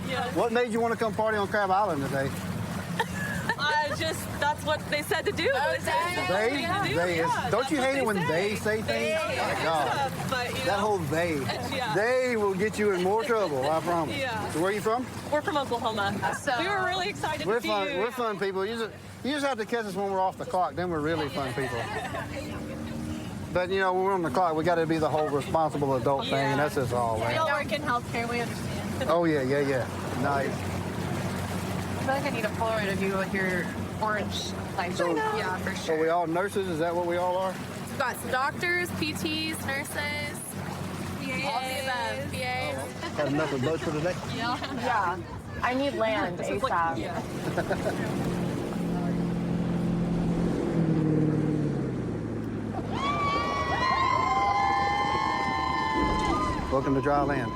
Yes. What made you want to come party on Crab Island today? that's what they said to do. Don't you hate it when they say things? Oh, my God. That whole they. They will get you in more trouble, I promise. Yeah. So where are you from? We're from Oklahoma. So we were really excited We're to fun. see you. We're fun people. You just have to catch us when we're off the clock. Then we're really fun people. But you know, when we're on the clock, we got to be the whole responsible adult thing, and that's just all. We all work in healthcare. We understand. Oh yeah. Nice. I feel like I need a Polaroid of you with your orange lights. Yeah, for sure. So we all nurses? Is that what we all are? We've got some doctors, PTs, nurses, all the above, PAs. Had enough of boats for today? Yeah. I need land ASAP. Welcome to dry land.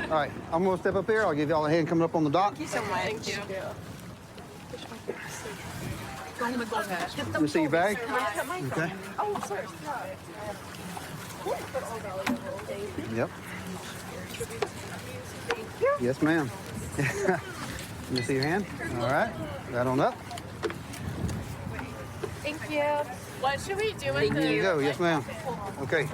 All right, I'm gonna step up here. I'll give y'all a hand coming up on the dock. Thank you so much. Thank you. Let me see your bag. Okay. Oh, sorry. Yep. Yes, ma'am. Let me see your hand. All right. Right on up. Thank you. What should we do with There you go. Yes, ma'am. Okay.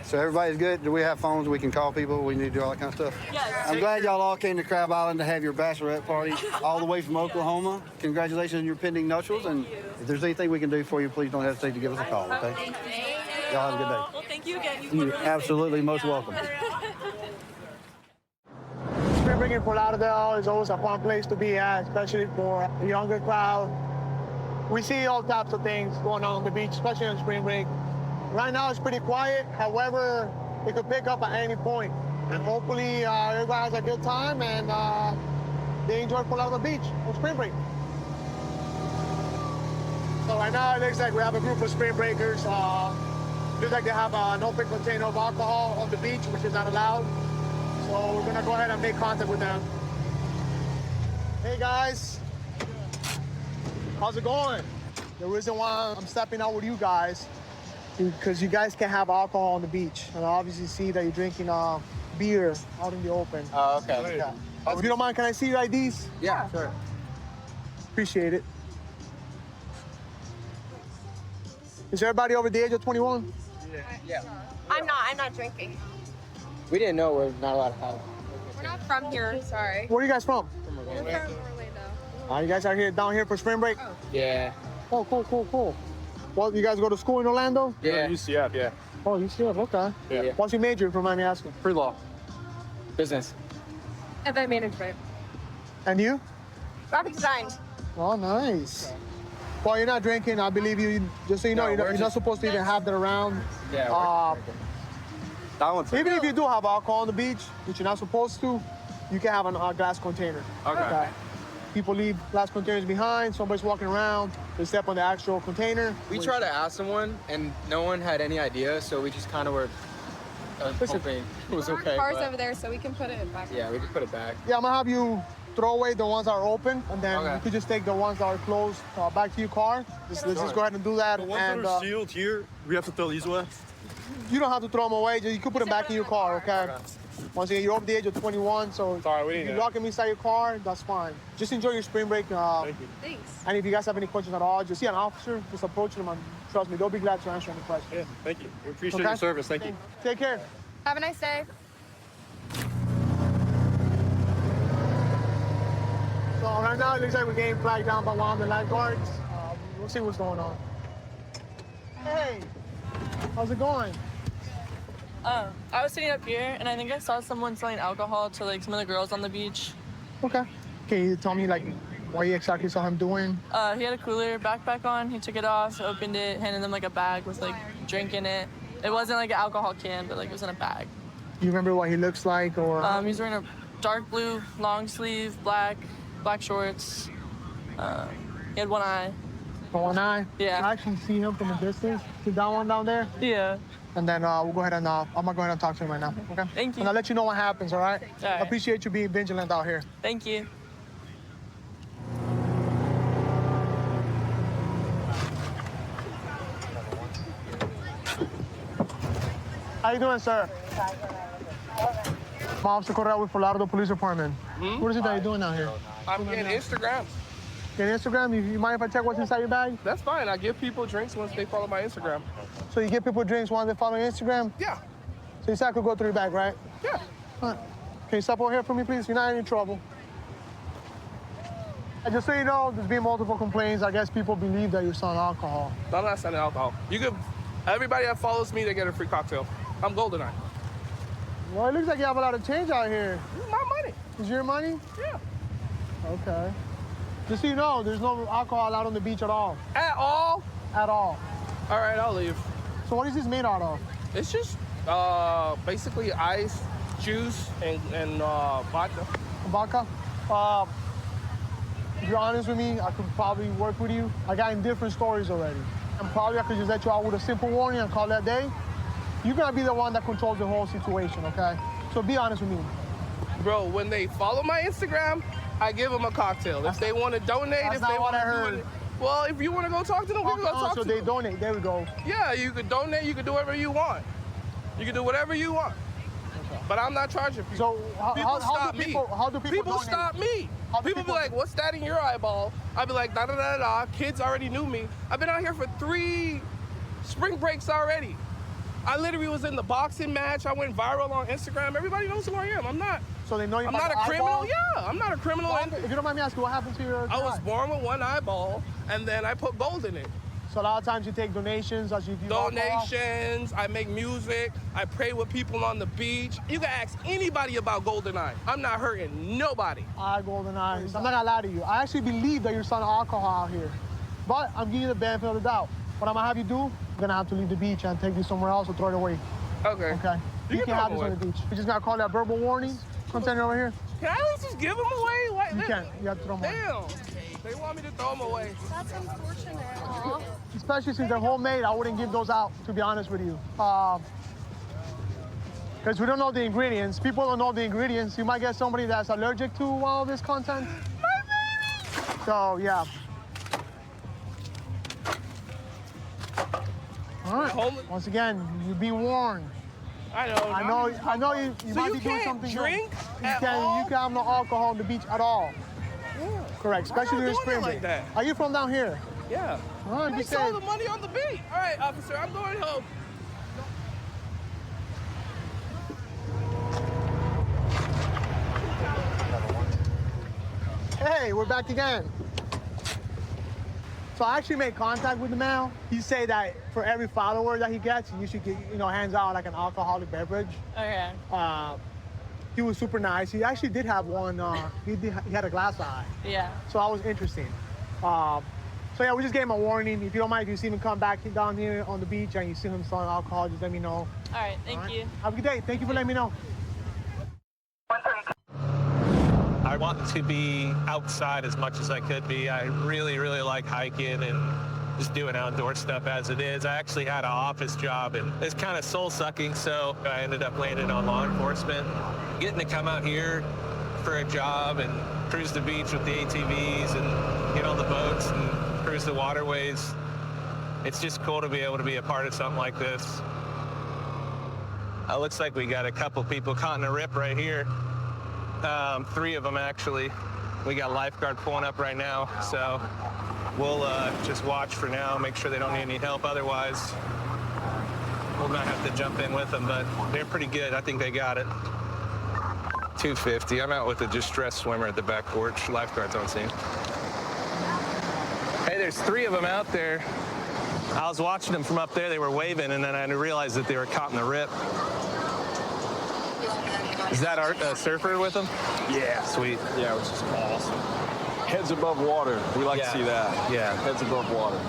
So everybody's good? Do we have phones we can call people? We need to do all that kind of stuff? Yes. I'm glad y'all all came to Crab Island to have your bachelorette party all the way from Oklahoma. Congratulations on your pending nuptials. And if there's anything we can do for you, please don't hesitate to give us a call, okay? Y'all have a good day. Well, thank you again. You're absolutely most welcome. Spring break in Fort Lauderdale is always a fun place to be at, especially for the younger crowd. We see all types of things going on the beach, especially on spring break. Right now it's pretty quiet. However, it could pick up at any point. And hopefully everybody has a good time and they enjoy Fort Lauderdale Beach on spring break. So right now it looks like we have a group of spring breakers. Looks like they have an open container of alcohol on the beach, which is not allowed. So we're gonna go ahead and make contact with them. Hey guys, how's it going? The reason why I'm stepping out with you guys because you guys can have alcohol on the beach. And I obviously see that you're drinking beer out in the open. Oh, okay. Yeah. If you don't mind, can I see your IDs? Yeah, sure. Appreciate it. Is everybody over the age of 21? Yeah. I'm not drinking. We didn't know we're not allowed to have. We're not from here, sorry. Where are you guys from? We're from Orlando. You guys are here down here for spring break? Yeah. Oh, cool. Well, you guys go to school in Orlando? Yeah. UCF, yeah. Oh, UCF, okay. Yeah. What's your major, if you mind me asking? Pre-law. Business. Event management. And you? Graphic design. Oh, nice. Well, you're not drinking. I believe you. Just so you know, you're not supposed to even have that around. Yeah. Even if you do have alcohol on the beach, which you're not supposed to, you can have a glass container. Okay. People leave glass containers behind. Somebody's walking around. They step on the actual container. We tried to ask someone, and no one had any idea, so we just kind of were hoping it was okay. Cars but- over there, so we can put it back. Yeah, we can put it back. Yeah, I'm gonna have you throw away the ones that are open, and then Okay. you could just take the ones that are closed back to your car. Let's just go ahead and do that. The ones and that are sealed here, we have to throw these away. you don't have to throw them away. You can put them back in your car, okay? Once again, you're over the age of 21, so if you lock them inside your car, that's fine. Just enjoy your spring break. Thank you. Thanks. And if you guys have any questions at all, just see an officer, just approach them, and trust me, they'll be glad to answer any questions. Yeah, thank you. We appreciate Okay? your service. Thank you. Take care. Have a nice day. So right now, it looks like we're getting flagged down by one of the lifeguards. We'll see what's going on. Hey, how's it going? I was sitting up here, and I think I saw someone selling alcohol to like some of the girls on the beach. Okay. Can you tell me like what you exactly saw him doing? He had a cooler backpack on. He took it off, opened it, handed them like a bag with like drink in it. It wasn't like an alcohol can, but like it was in a bag. Do you remember what he looks like, or? He's wearing a dark blue long sleeve, black shorts. He had one eye. One eye? Yeah. I actually see him from a distance. See that one down there? Yeah. And then we'll go ahead and I'm gonna go ahead and talk to him right now. Okay. Thank you. And I'll let you know what happens. All right. All right. I appreciate you being vigilant out here. Thank you. How you doing, sir? I'm Officer Correa with Fort Lauderdale Police Department. What is it that you're doing out here? I'm getting Instagram. Your Instagram? You mind if I check what's inside your bag? That's fine. I give people drinks once they follow my Instagram. So you give people drinks once they follow your Instagram? Yeah. So you said I could go through your bag, right? Yeah. All right. Can you step over here for me, please? You're not in any trouble. And just so you know, there's been multiple complaints. I guess people believe that you're selling alcohol. No, I'm not selling alcohol. Everybody that follows me, they get a free cocktail. I'm GoldenEye. Well, it looks like you have a lot of change out here. This is my money. Is your money? Yeah. Okay. Just so you know, there's no alcohol out on the beach at all. At all? At all. All right, I'll leave. So what is this made out of? It's just basically ice, juice, and vodka. Vodka? If you're honest with me, I could probably work with you. I got in different stories already. And probably I could just let you out with a simple warning and call that day. You're gonna be the one that controls the whole situation, okay? So be honest with me. Bro, when they follow my Instagram, I give them a cocktail. If they want to donate, if they want to do it. Well, if you want to go talk to them, we can go talk to them. So they donate, there we go. Yeah, you could donate, you could do whatever you want. You can do whatever you want. Okay. But I'm not charging people. So how do people People donate? stop me. People be like, what's that in your eyeball? I'd be like, da da da da. Kids already knew me. I've been out here for 3 spring breaks already. I literally was in the boxing match. I went viral on Instagram. Everybody knows who I am. I'm not. So they know you. I'm not a criminal. Yeah, I'm not a criminal. Well, if you don't mind me asking, what happened to your? I was born with one eyeball, and then I put gold in it. So a lot of times you take donations as you do Donations, I make music, I pray with people on the beach. You can ask anybody about GoldenEye. I'm not hurting nobody. GoldenEye. I'm not gonna lie to you. I actually believe that you're selling alcohol out here. But I'm giving you the benefit of the doubt. What I'm gonna have you do, you're gonna have to leave the beach and take you somewhere else or throw it away. Okay. Okay. You can have this on the beach. You just gotta call that verbal warning. Container over here. Can I at least just give them away? Like, you can't. You have to throw them away. Damn. They want me to throw them away. That's unfortunate. Aww. Especially since they're homemade, I wouldn't give those out, to be honest with you. Because we don't know the ingredients. People don't know the ingredients. You might get somebody that's allergic to all this content. So, yeah. All right. Once again, you've been warned. I know you so might you be doing can't something drink good. at You all? can't have no alcohol on the beach at all. Yeah. Correct, especially during spring like break. that. Are you from down here? Yeah. All right, They be stole safe. the money on the beach. All right, officer, I'm going home. Hey, we're back again. So I actually made contact with the man. He said that for every follower that he gets, you should get, hands out like an alcoholic beverage. Okay. He was super nice. He actually did have one. He had a glass eye. Yeah. So that was interesting. So yeah, we just gave him a warning. If you don't mind, if you see him come back down here on the beach and you see him selling alcohol, just let me know. All right. Thank you. Have a good day. Thank you for letting me know. I want to be outside as much as I could be. I really, really like hiking and just doing outdoor stuff as it is. I actually had an office job and it's kind of soul-sucking, so I ended up landing on law enforcement. Getting to come out here for a job and cruise the beach with the ATVs and get on the boats and cruise the waterways, it's just cool to be able to be a part of something like this. Looks like we got a couple people caught in a rip right here. 3 of them actually. We got lifeguard pulling up right now, so we'll just watch for now, make sure they don't need any help. Otherwise, we'll not have to jump in with them, but they're pretty good. I think they got it. 250. I'm out with a distressed swimmer at the back porch. Lifeguard's on scene. Hey, there's 3 of them out there. I was watching them from up there. They were waving, and then I realized that they were caught in the rip. Is that our surfer with them? Yeah. Sweet. Yeah, which is awesome. Heads above water. We like to see that. Yeah. Heads above water.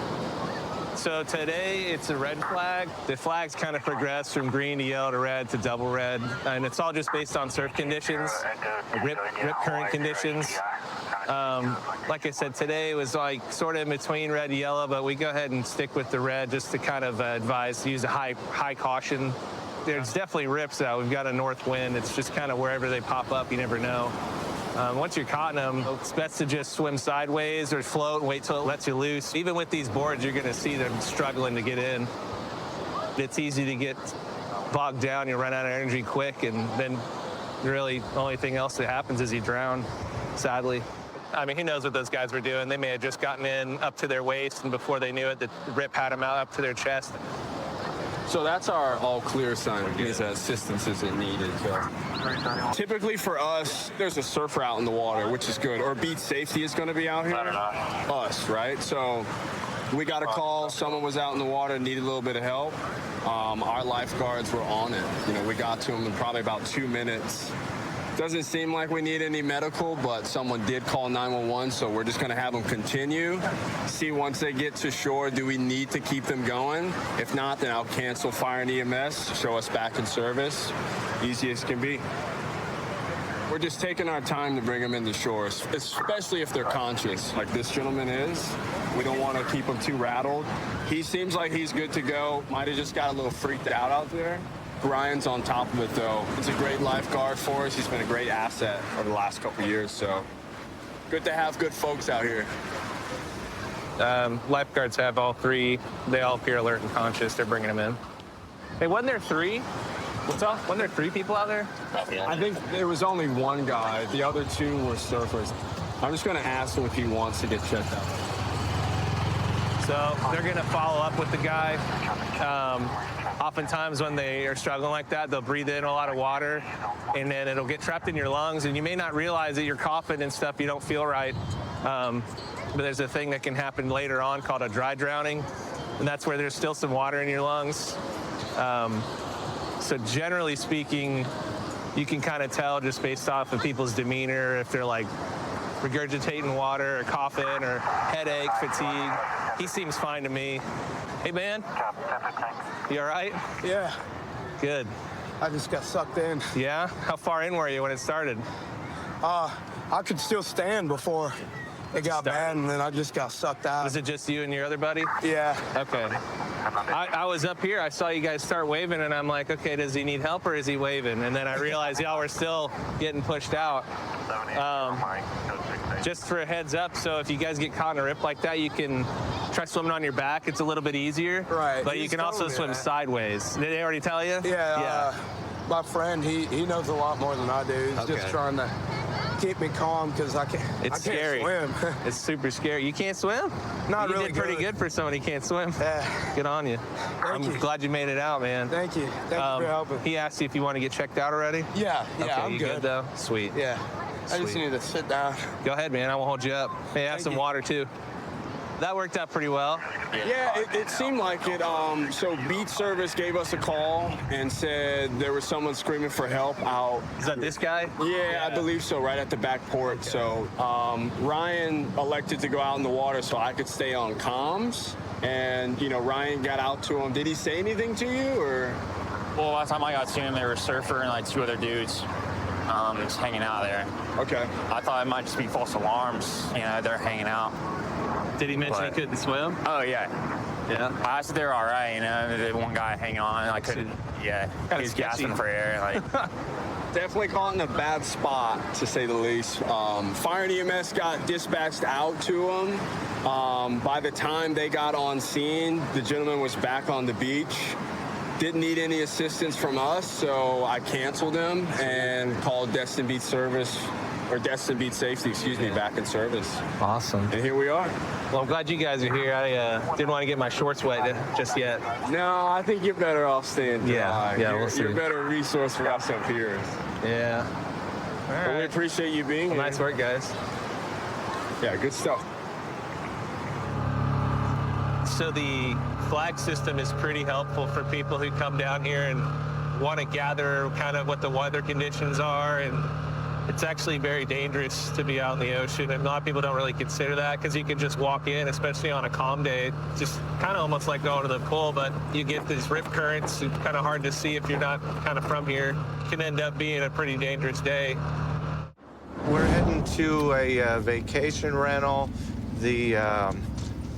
So today it's a red flag. The flags kind of progress from green to yellow to red to double red, and it's all just based on surf conditions, rip current conditions. Like I said, today was like sort of in between red and yellow, but we go ahead and stick with the red just to kind of advise to use a high caution. There's definitely rips out. We've got a north wind. It's just kind of wherever they pop up, you never know. Once you're caught in them, it's best to just swim sideways or float and wait till it lets you loose. Even with these boards, you're gonna see them struggling to get in. It's easy to get bogged down, you run out of energy quick, and then really the only thing else that happens is you drown, sadly. I mean, he knows what those guys were doing. They may have just gotten in up to their waist, and before they knew it, the rip had them out up to their chest. So that's our all clear sign. It means that assistance isn't needed. So. Typically for us, there's a surfer out in the water, which is good. Or beach safety is going to be out here. Us, right? So we got a call. Someone was out in the water, needed a little bit of help. Our lifeguards were on it. You know, we got to them in probably about 2 minutes. Doesn't seem like we need any medical, but someone did call 911, so we're just going to have them continue. See once they get to shore, do we need to keep them going? If not, then I'll cancel fire and EMS, show us back in service. Easy as can be. We're just taking our time to bring them into shore, especially if they're conscious, like this gentleman is. We don't want to keep him too rattled. He seems like he's good to go. Might have just got a little freaked out there. Ryan's on top of it, though. He's a great lifeguard for us. He's been a great asset over the last couple of years, so good to have good folks out here. Lifeguards have all 3. They all appear alert and conscious. They're bringing them in. Hey, wasn't there 3? What's up? Wasn't there 3 people out there? I think there was only 1 guy. The other 2 were surfers. I'm just going to ask him if he wants to get checked out. So they're going to follow up with the guy. Oftentimes when they are struggling like that, they'll breathe in a lot of water, and then it'll get trapped in your lungs, and you may not realize that you're coughing and stuff, you don't feel right. But there's a thing that can happen later on called a dry drowning, and that's where there's still some water in your lungs. So generally speaking, you can kind of tell just based off of people's demeanor if they're like regurgitating water or coughing or headache, fatigue. He seems fine to me. Hey, man. You all right? Yeah. Good. I just got sucked in. Yeah? How far in were you when it started? I could still stand before it got bad, and then I just got sucked out. Was it just you and your other buddy? Yeah. Okay. I was up here. I saw you guys start waving, and I'm like, okay, does he need help or is he waving? And then I realized y'all were still getting pushed out. Just for a heads up, so if you guys get caught in a rip like that, you can try swimming on your back. It's a little bit easier. Right. But you can also swim sideways. Did they already tell you? Yeah. My friend, he knows a lot more than I do. He's just trying to keep me calm because I can't scary. swim. It's super scary. You can't swim? Not really You did pretty good for somebody who can't swim. Yeah. Good on you. I'm glad you made it out, man. Thank you. Thank you for helping. He asked you if you want to get checked out already? Yeah, okay, I'm you good. though? Sweet. Yeah. I just Sweet. need to sit down. Go ahead, man. I won't hold you up. Hey, have some water, too. That worked out pretty well. Yeah, it seemed like it. So beach service gave us a call and said there was someone screaming for help out. Is that this guy? Yeah, I believe so, right at the back port. Okay. So Ryan elected to go out in the water so I could stay on comms. And, you know, Ryan got out to him. Did he say anything to you, or? Well, last time I got to him, there were a surfer and like 2 other dudes just hanging out there. Okay. I thought it might just be false alarms. You know, they're hanging out. Did he mention he couldn't swim? Oh, yeah. Yeah. I said they were all right, you know. The one guy hanging on, I couldn't, yeah. He was gasping for air, like. Definitely caught in a bad spot, to say the least. Fire and EMS got dispatched out to him. By the time they got on scene, the gentleman was back on the beach. Didn't need any assistance from us, so I canceled him and called Destin Beach Service, or Destin Beach Safety, excuse me, back in service. Awesome. And here we are. Well, I'm glad you guys are here. I didn't want to get my shorts wet just yet. No, I think you're better off staying dry. Yeah, we'll see. You're a better resource for us up here. Yeah. All right. Well, we appreciate you being here. Nice work, guys. Yeah, good stuff. So the flag system is pretty helpful for people who come down here and want to gather kind of what the weather conditions are, and it's actually very dangerous to be out in the ocean, and a lot of people don't really consider that because you can just walk in, especially on a calm day, just kind of almost like going to the pool, but you get these rip currents. It's kind of hard to see if you're not kind of from here. It can end up being a pretty dangerous day. We're heading to a vacation rental.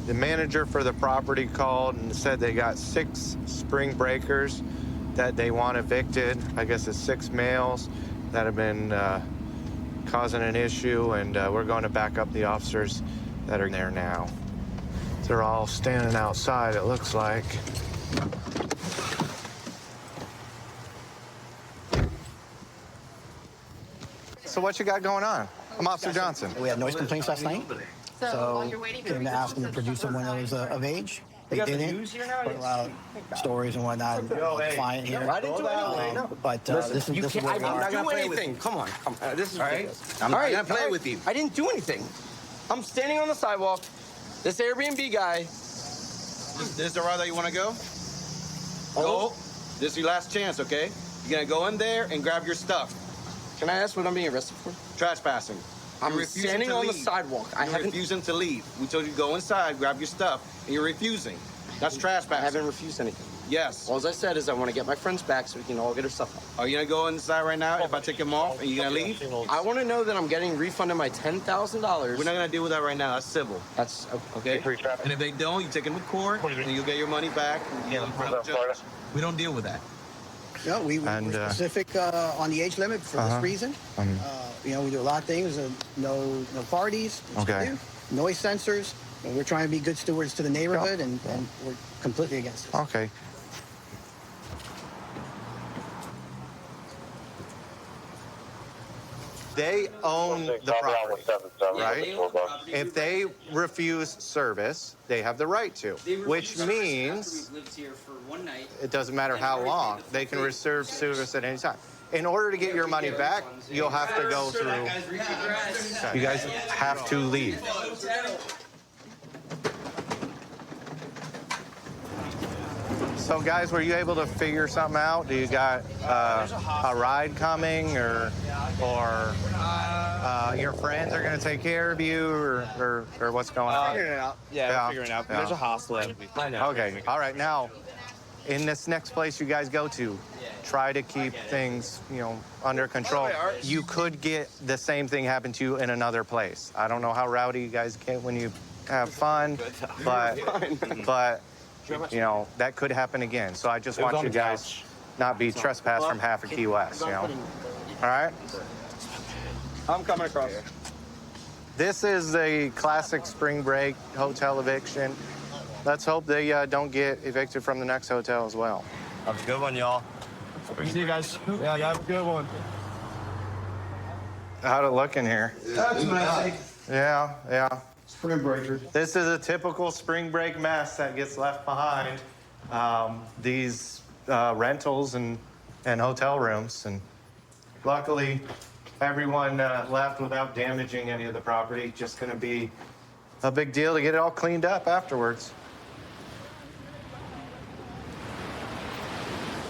The manager for the property called and said they got 6 spring breakers that they want evicted. I guess it's 6 males that have been causing an issue, and we're going to back up the officers that are there now. They're all standing outside, it looks like. So what you got going on? I'm Officer Johnson. We had noise complaints last night. So you're waiting for came to ask them to produce someone that was of age. They didn't. Put a lot of stories and whatnot. Client here. I didn't do anything. But this is where we I'm are. not gonna play anything. Come on. This is ridiculous. I'm not gonna play with you. I didn't do anything. I'm standing on the sidewalk. This Airbnb guy. This is the route that you want to go? Go. This is your last chance, okay? You're gonna go in there and grab your stuff. Can I ask what I'm being arrested for? Trespassing. I'm You're refusing standing to on the leave. sidewalk. I You're haven't- refusing to leave. We told you to go inside, grab your stuff, and you're refusing. That's trespassing. I haven't refused anything. Yes. All I said is I want to get my friends back so we can all get our stuff out. Are you gonna go inside right now if I take them off and you're gonna leave? I want to know that I'm getting refunded my $10,000. We're not gonna deal with that right now. That's civil. That's okay. And if they don't, you take them to court and you'll get your money back. We don't deal with that. No, we were specific on the age limit for this reason. You know, we do a lot of things. No parties. Okay. Noise sensors. And we're trying to be good stewards to the neighborhood, and we're completely against it. Okay. They own the property, right? If they refuse service, they have the right to, which means it doesn't matter how long, they can reserve service at any time. In order to get your money back, you'll have to go through. You guys have to leave. So guys, were you able to figure something out? Do you got a ride coming, or your friends are gonna take care of you, or what's going on? Figuring it out. Yeah, we're figuring it out. There's a hostel. Okay. All right. Now, in this next place you guys go to, try to keep things, under control. You could get the same thing happen to you in another place. I don't know how rowdy you guys get when you have fun, but that could happen again. So I just want you guys not be trespassed from half of Key West, All right? I'm coming across. This is a classic spring break hotel eviction. Let's hope they don't get evicted from the next hotel as well. Have a good one, y'all. See you guys. Yeah, you have a good one. How'd it look in here? That's nice. Yeah. Spring breakers. This is a typical spring break mess that gets left behind. These rentals and hotel rooms, and luckily everyone left without damaging any of the property. Just going to be a big deal to get it all cleaned up afterwards.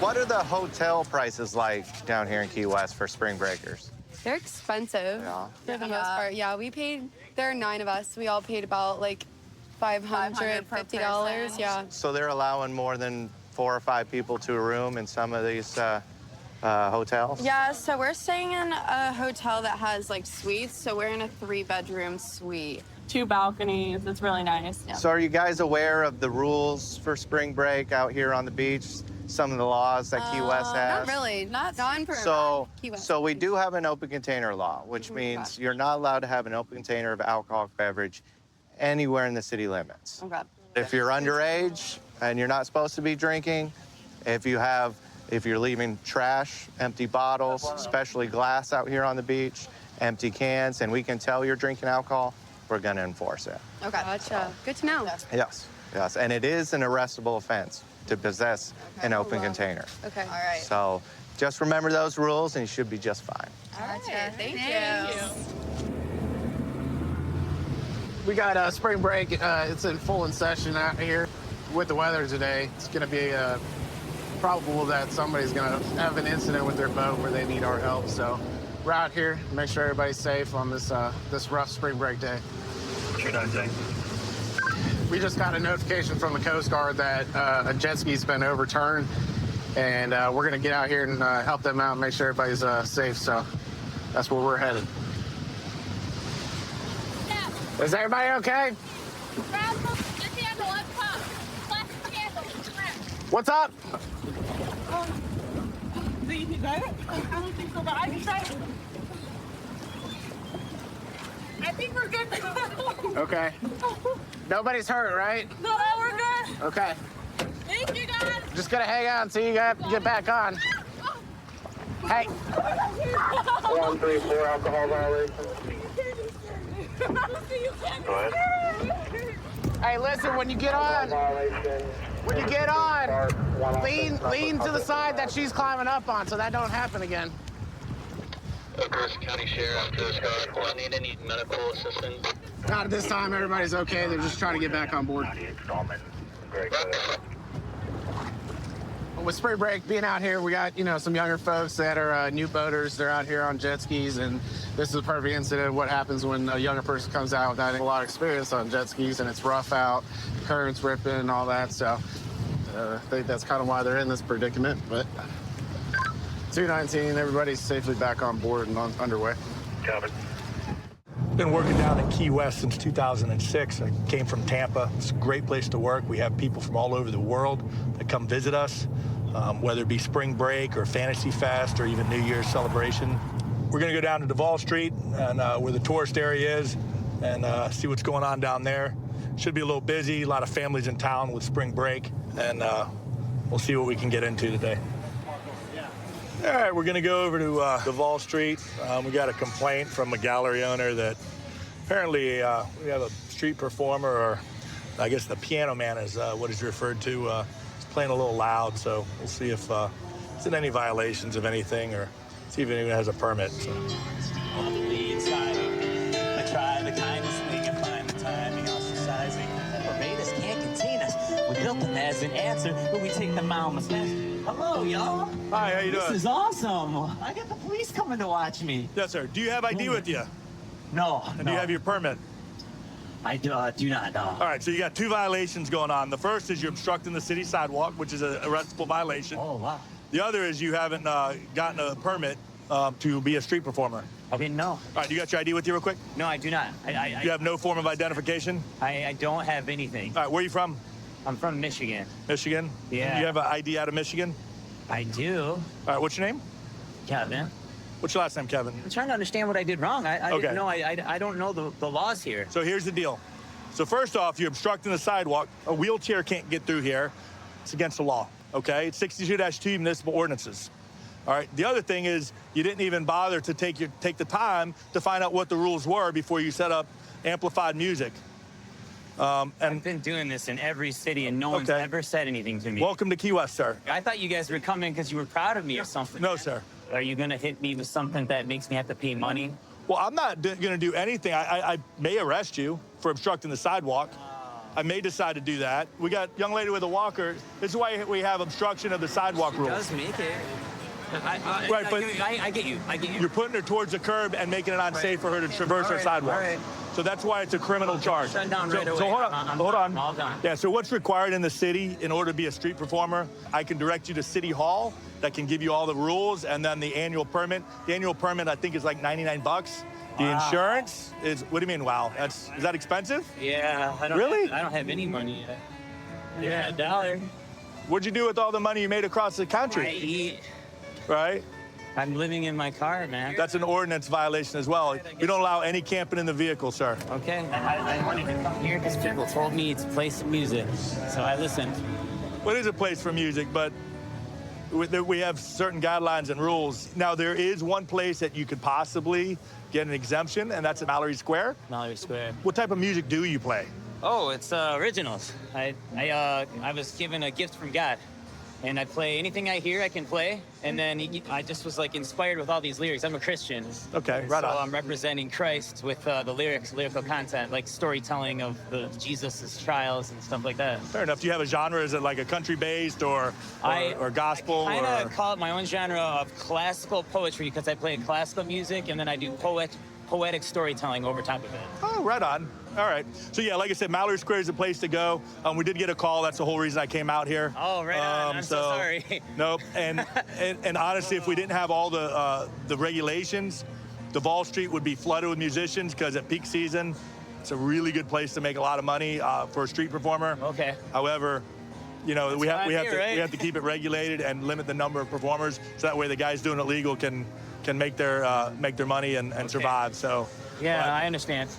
What are the hotel prices like down here in Key West for spring breakers? They're expensive for the most part. Yeah, there are 9 of us. We all paid about like $550. Yeah. So they're allowing more than 4 or 5 people to a room in some of these hotels? Yeah, so we're staying in a hotel that has like suites. So we're in a 3-bedroom suite. 2 balconies. It's really nice. Yeah. So are you guys aware of the rules for spring break out here on the beach? Some of the laws that Key West has? Not really. Not for Key West. So we do have an open container law, which means you're not allowed to have an open container of alcoholic beverage anywhere in the city limits. Okay. If you're underage and you're not supposed to be drinking, if you're leaving trash, empty bottles, especially glass out here on the beach, empty cans, and we can tell you're drinking alcohol, we're gonna enforce it. Okay. Gotcha. Good to know. Yes, and it is an arrestable offense to possess an open container. Okay. All right. So just remember those rules and you should be just fine. All right. Thank you. We got spring break. It's in full in session out here. With the weather today, it's going to be probable that somebody's going to have an incident with their boat where they need our help. So we're out here to make sure everybody's safe on this rough spring break day. We just got a notification from the Coast Guard that a jet ski's been overturned, and we're going to get out here and help them out and make sure everybody's safe. So that's where we're headed. Is everybody okay? What's up? You got it? I don't think so, but I can try it. I think we're good. Okay. Nobody's hurt, right? No, we're good. Okay. Thank you, guys. Just gonna hang out until you get back on. Hey. 134 alcohol violation. Go ahead. Hey, listen, when you get on, lean to the side that she's climbing up on so that don't happen again. Oak County Sheriff, Coast Guard, do I need any medical assistance? Not at this time, everybody's okay. They're just trying to get back on board. With spring break being out here, we got, some younger folks that are new boaters. They're out here on jet skis, and this is a perfect incident of what happens when a younger person comes out without a lot of experience on jet skis, and it's rough out, currents ripping and all that. So I think that's kind of why they're in this predicament. But 219, everybody's safely back on board and underway. Copy. Been working down in Key West since 2006. I came from Tampa. It's a great place to work. We have people from all over the world that come visit us, whether it be spring break or Fantasy Fest or even New Year's celebration. We're going to go down to Duval Street and where the tourist area is and see what's going on down there. Should be a little busy, a lot of families in town with spring break, and we'll see what we can get into today. All right, we're going to go over to Duval Street. We got a complaint from a gallery owner that apparently we have a street performer, or I guess the piano man is what is referred to. He's playing a little loud, so we'll see if it's in any violations of anything or see if anyone has a permit. So. On the lead side, I try the kindness thing and find the timing, also sizing. Barbados can't contain us. We built them as an answer, but we take them out. Hello, y'all. Hi, how you doing? This is awesome. I got the police coming to watch me. Yes, sir. Do you have ID with you? No. And do you have your permit? I do not, no. All right, so you got two violations going on. The first is you're obstructing the city sidewalk, which is an arrestable violation. Oh, wow. The other is you haven't gotten a permit to be a street performer. I didn't know. All right, you got your ID with you real quick? No, I do not. You have no form of identification? I don't have anything. All right, where are you from? I'm from Michigan. Michigan? Yeah. Do you have an ID out of Michigan? I do. All right, what's your name? Kevin. What's your last name, Kevin? I'm trying to understand what I did wrong. I Okay. didn't know. I don't know the laws here. So here's the deal. So first off, you're obstructing the sidewalk. A wheelchair can't get through here. It's against the law, okay? It's 62-2 municipal ordinances. All right, the other thing is you didn't even bother to take the time to find out what the rules were before you set up amplified music. I've been doing this in every city, and no one's ever said anything to me. Welcome to Key West, sir. I thought you guys were coming because you were proud of me or something. No, sir. Are you going to hit me with something that makes me have to pay money? Well, I'm not going to do anything. I may arrest you for obstructing the sidewalk. I may decide to do that. We got a young lady with a walker. This is why we have obstruction of the sidewalk rules. Does make it. Right, but I get you. You're putting her towards the curb and making it unsafe for her to traverse her sidewalk. All right. So that's why it's a criminal charge. Shut down right away. So hold on. I'm all done. Yeah, so what's required in the city in order to be a street performer? I can direct you to City Hall that can give you all the rules, and then the annual permit. The annual permit, I think, is like $99. The insurance is, what do you mean, wow? Is that expensive? Yeah. I don't have any money yet. Yeah, $1. What'd you do with all the money you made across the country? I eat. Right? I'm living in my car, man. That's an ordinance violation as well. We don't allow any camping in the vehicle, sir. Okay. I wanted to come here because people told me it's a place of music, so I listened. Well, it is a place for music, but we have certain guidelines and rules. Now, there is one place that you could possibly get an exemption, and that's at Mallory Square. Mallory Square. What type of music do you play? Oh, it's originals. I was given a gift from God. And I play anything I hear, I can play. And then I just was like inspired with all these lyrics. I'm a Christian. Okay, right on. So I'm representing Christ with the lyrical content, like storytelling of Jesus' trials and stuff like that. Fair enough. Do you have a genre? Is it like a country-based or gospel? I kind of call it my own genre of classical poetry because I play classical music and then I do poetic storytelling over top of it. Oh, right on. All right. So, yeah, like I said, Mallory Square is the place to go. We did get a call. That's the whole reason I came out here. Oh, right on. I'm so sorry. Nope. And honestly, if we didn't have all the regulations, Duval Street would be flooded with musicians because at peak season, it's a really good place to make a lot of money for a street performer. Okay. However, we have to keep it regulated and limit the number of performers so that way the guys doing it legal can make their money and survive. So. Yeah, I understand.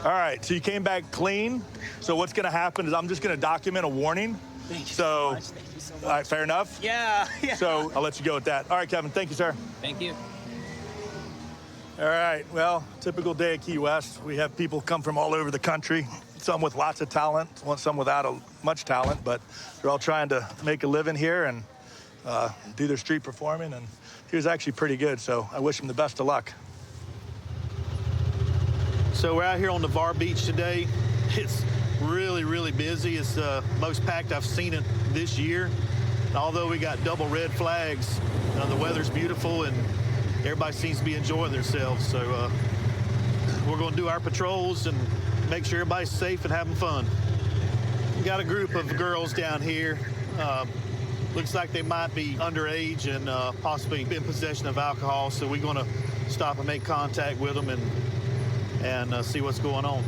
All right, so you came back clean. So what's going to happen is I'm just going to document a warning. Thank you so much. All right, fair enough? Yeah. So I'll let you go with that. All right, Kevin, thank you, sir. Thank you. All right, well, typical day at Key West. We have people come from all over the country, some with lots of talent, some without much talent, but they're all trying to make a living here and do their street performing, and he was actually pretty good, so I wish him the best of luck. So we're out here on Navarre Beach today. It's really, really busy. It's the most packed I've seen it this year. And although we got double red flags, the weather's beautiful and everybody seems to be enjoying themselves. So we're going to do our patrols and make sure everybody's safe and having fun. We got a group of girls down here. Looks like they might be underage and possibly in possession of alcohol. So we're going to stop and make contact with them and see what's going on.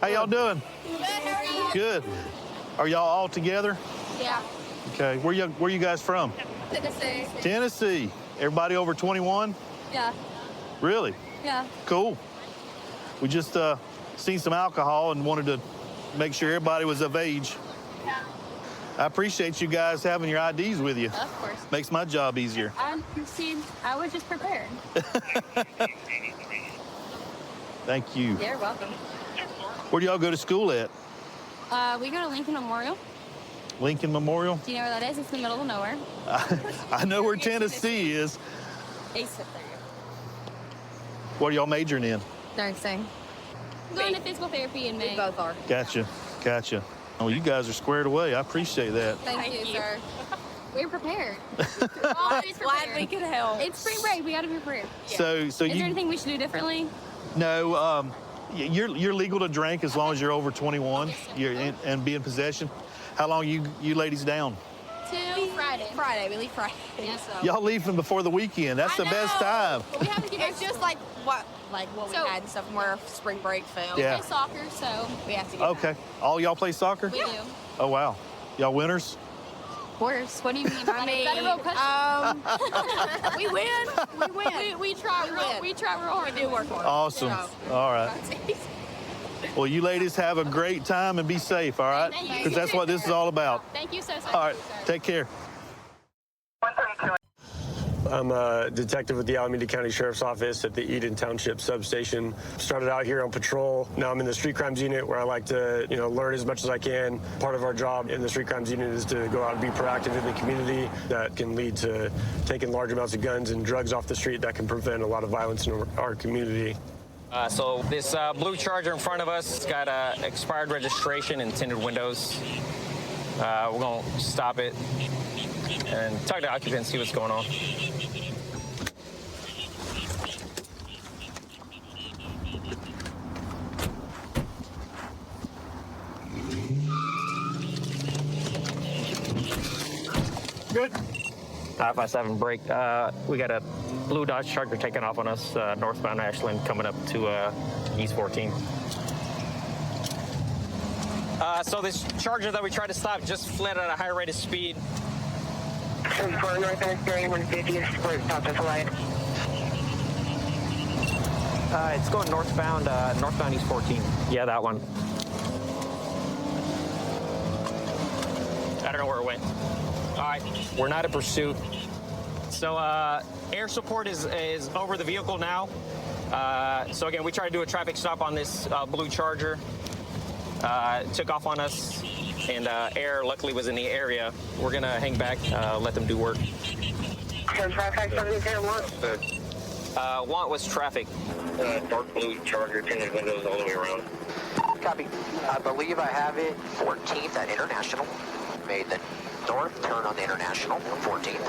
How y'all doing? Good, how are you? Good. Are y'all all together? Yeah. Okay. Where you guys from? Tennessee. Tennessee. Everybody over 21? Yeah. Really? Yeah. Cool. We just seen some alcohol and wanted to make sure everybody was of age. Yeah. I appreciate you guys having your IDs with you. Of course. Makes my job easier. I was just prepared. Thank you. You're welcome. Where do y'all go to school at? We go to Lincoln Memorial. Lincoln Memorial? Do you know where that is? It's in the middle of nowhere. I know where Tennessee is. Ace up there. What are y'all majoring in? Nursing. I'm going to physical therapy in May. We both are. Gotcha. Oh, you guys are squared away. I appreciate that. Thank you, sir. We're prepared. Always prepared. Glad we could help. It's spring break. We got to be prepared. So Is there anything we should do differently? No, you're legal to drink as long as you're over 21 and be in possession. How long you ladies down? Till Friday. We leave Friday. Yeah, so. Y'all leaving before the weekend. That's the best time. But we have to get it's just like what we had and stuff from where spring break fell. Yeah. We play soccer, so we have to get Okay. All y'all play soccer? We do. Oh, wow. Y'all winners? Quarters. What do you mean? I mean, we win. We try real hard. We do work hard. Awesome. So. All right. Well, you ladies have a great time and be safe, all right? Thank you. Because that's what this is all about. Thank you so much. All right. Take care. I'm a detective with the Alameda County Sheriff's Office at the Eden Township Substation. Started out here on patrol. Now I'm in the Street Crimes Unit where I like to, learn as much as I can. Part of our job in the Street Crimes Unit is to go out and be proactive in the community. That can lead to taking large amounts of guns and drugs off the street that can prevent a lot of violence in our community. So this blue Charger in front of us, it's got expired registration and tinted windows. We're going to stop it and talk to the occupant, see what's going on. Good. 557 break. We got a blue Dodge Charger taking off on us, northbound Ashland, coming up to East 14. So this Charger that we tried to stop just fled at a high rate of speed. It's going northbound East 14. Yeah, that one. I don't know where it went. All right, we're not in pursuit. So air support is over the vehicle now. So again, we tried to do a traffic stop on this blue Charger. It took off on us, and air luckily was in the area. We're gonna hang back, let them do work. Want was traffic. Dark blue Charger, tinted windows all the way around. Copy. I believe I have it 14th at International. Made the north turn on the International, 14th.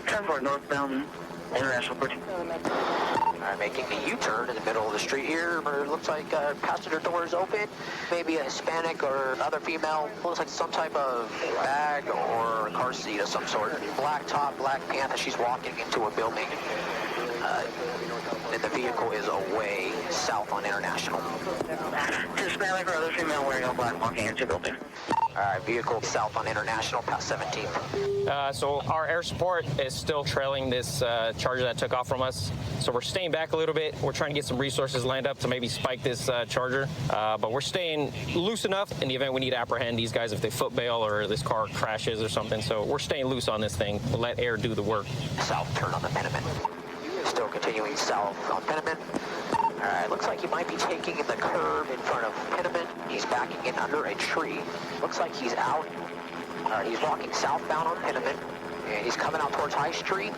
Turn for northbound International 14. I'm making the U-turn in the middle of the street here, where it looks like passenger door is open. Maybe a Hispanic or other female. Looks like some type of bag or car seat of some sort. Black top, black pants. She's walking into a building. And the vehicle is away south on International. Hispanic or other female wearing all black walking into building. All right, vehicle south on International, past 17th. So our air support is still trailing this Charger that took off from us. So we're staying back a little bit. We're trying to get some resources lined up to maybe spike this Charger. But we're staying loose enough in the event we need to apprehend these guys if they foot bail or this car crashes or something. So we're staying loose on this thing. We'll let air do the work. South turn on the Penniman. Still continuing south on Penniman. All right, looks like he might be taking the curve in front of Penniman. He's backing in under a tree. Looks like he's out. All right, he's walking southbound on Penniman. And he's coming out towards High Street.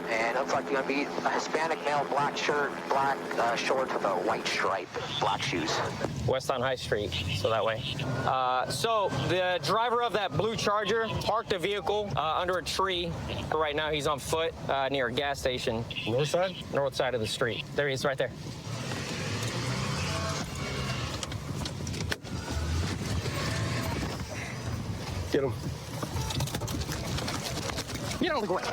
And it looks like he's going to be a Hispanic male, black shirt, black shorts with a white stripe, black shoes. West on High Street, so that way. So the driver of that blue Charger parked the vehicle under a tree. Right now he's on foot near a gas station. North side? North side of the street. There he is, right there. Get him. Get on the ground.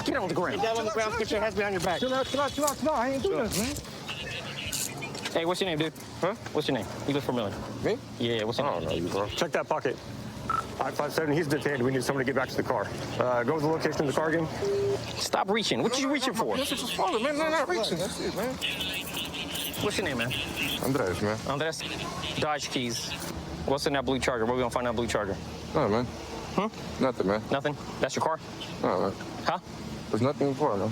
Get on the ground. Get down on the ground. Put your hands behind your back. Chill out, chill out, chill out, chill out. I ain't doing this, man. Hey, what's your name, dude? Huh? What's your name? You look familiar. Me? Yeah, what's your name? I don't know you, bro. Check that pocket. 557, he's detained. We need somebody to get back to the car. Go to the location of the car again. Stop reaching. What you reaching for? This is just falling, man. No, not reaching. That's it, man. What's your name, man? Andres, man. Andres. Dodge keys. What's in that blue Charger? What are we gonna find in that blue Charger? No, man. Hmm? Nothing, man. Nothing? That's your car? No, man. Huh? There's nothing for it, man.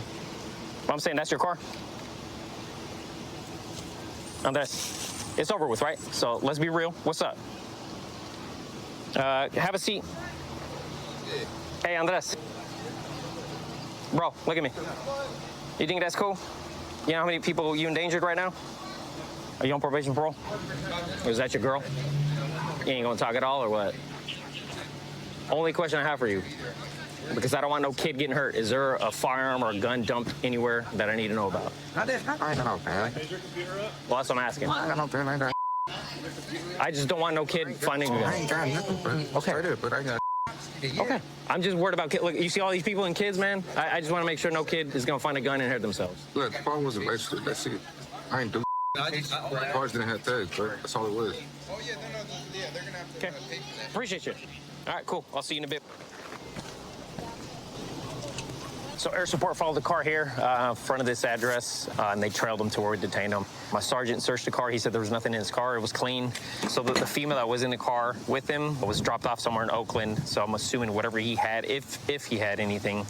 I'm saying that's your car? Andres, it's over with, right? So let's be real. What's up? Have a seat. Hey, Andres. Bro, look at me. You think that's cool? You know how many people you endangered right now? Are you on probation parole? Or is that your girl? You ain't gonna talk at all or what? Only question I have for you, because I don't want no kid getting hurt. Is there a firearm or a gun dumped anywhere that I need to know about? I don't know, man. Well, that's what I'm asking. I don't know, man. I just don't want no kid finding a gun. I ain't got nothing, bro. Okay. But I got. Okay. I'm just worried about kids. Look, you see all these people and kids, man? I just want to make sure no kid is going to find a gun and hurt themselves. Look, the problem wasn't registered. That's it. I ain't do. Cars didn't have tags, bro. That's all it was. Oh, yeah, they're going to have to Okay. Appreciate you. All right, cool. I'll see you in a bit. So air support followed the car here in front of this address, and they trailed him to where we detained him. My sergeant searched the car. He said there was nothing in his car. It was clean. So the female that was in the car with him was dropped off somewhere in Oakland. So I'm assuming whatever he had, if he had anything,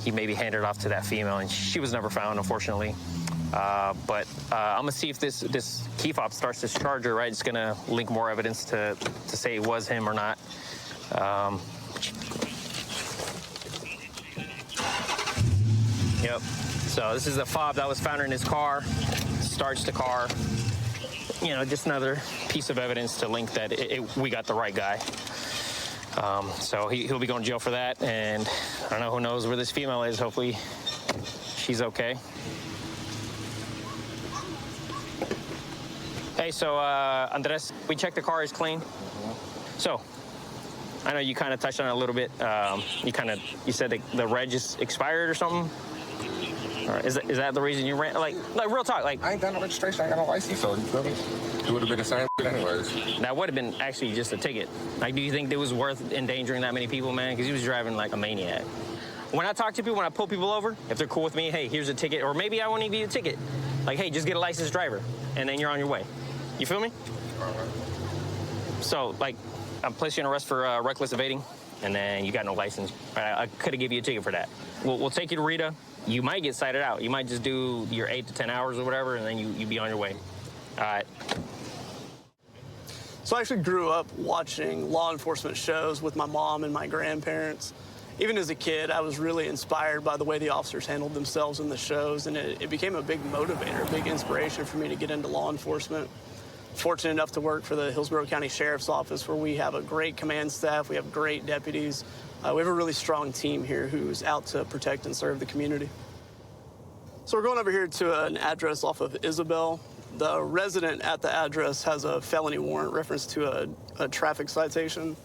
he maybe handed it off to that female, and she was never found, unfortunately. But I'm gonna see if this key fob starts this Charger, right? It's gonna link more evidence to say it was him or not. Yep. So this is the fob that was found in his car. Starts the car. You know, just another piece of evidence to link that we got the right guy. So he'll be going to jail for that. And I don't know, who knows where this female is. Hopefully she's okay. Hey, so Andres, we checked the car is clean. So I know you kind of touched on it a little bit. You said the reg is expired or something. All right. Is that the reason you ran? Like real talk. Like, I ain't got no registration. I ain't got no license, so you feel me? It would have been the same anyways. That would have been actually just a ticket. Like, do you think it was worth endangering that many people, man? Because he was driving like a maniac. When I talk to people, when I pull people over, if they're cool with me, hey, here's a ticket, or maybe I won't even give you a ticket. Like, hey, just get a licensed driver, and then you're on your way. You feel me? So, like, I'm placing you on arrest for reckless evading, and then you got no license. I could have given you a ticket for that. We'll take you to Rita. You might get cited out. You might just do your 8 to 10 hours or whatever, and then you be on your way. All right. So I actually grew up watching law enforcement shows with my mom and my grandparents. Even as a kid, I was really inspired by the way the officers handled themselves in the shows, and it became a big motivator, a big inspiration for me to get into law enforcement. Fortunate enough to work for the Hillsborough County Sheriff's Office, where we have a great command staff, we have great deputies. We have a really strong team here who's out to protect and serve the community. So we're going over here to an address off of Isabel. The resident at the address has a felony warrant reference to a traffic citation.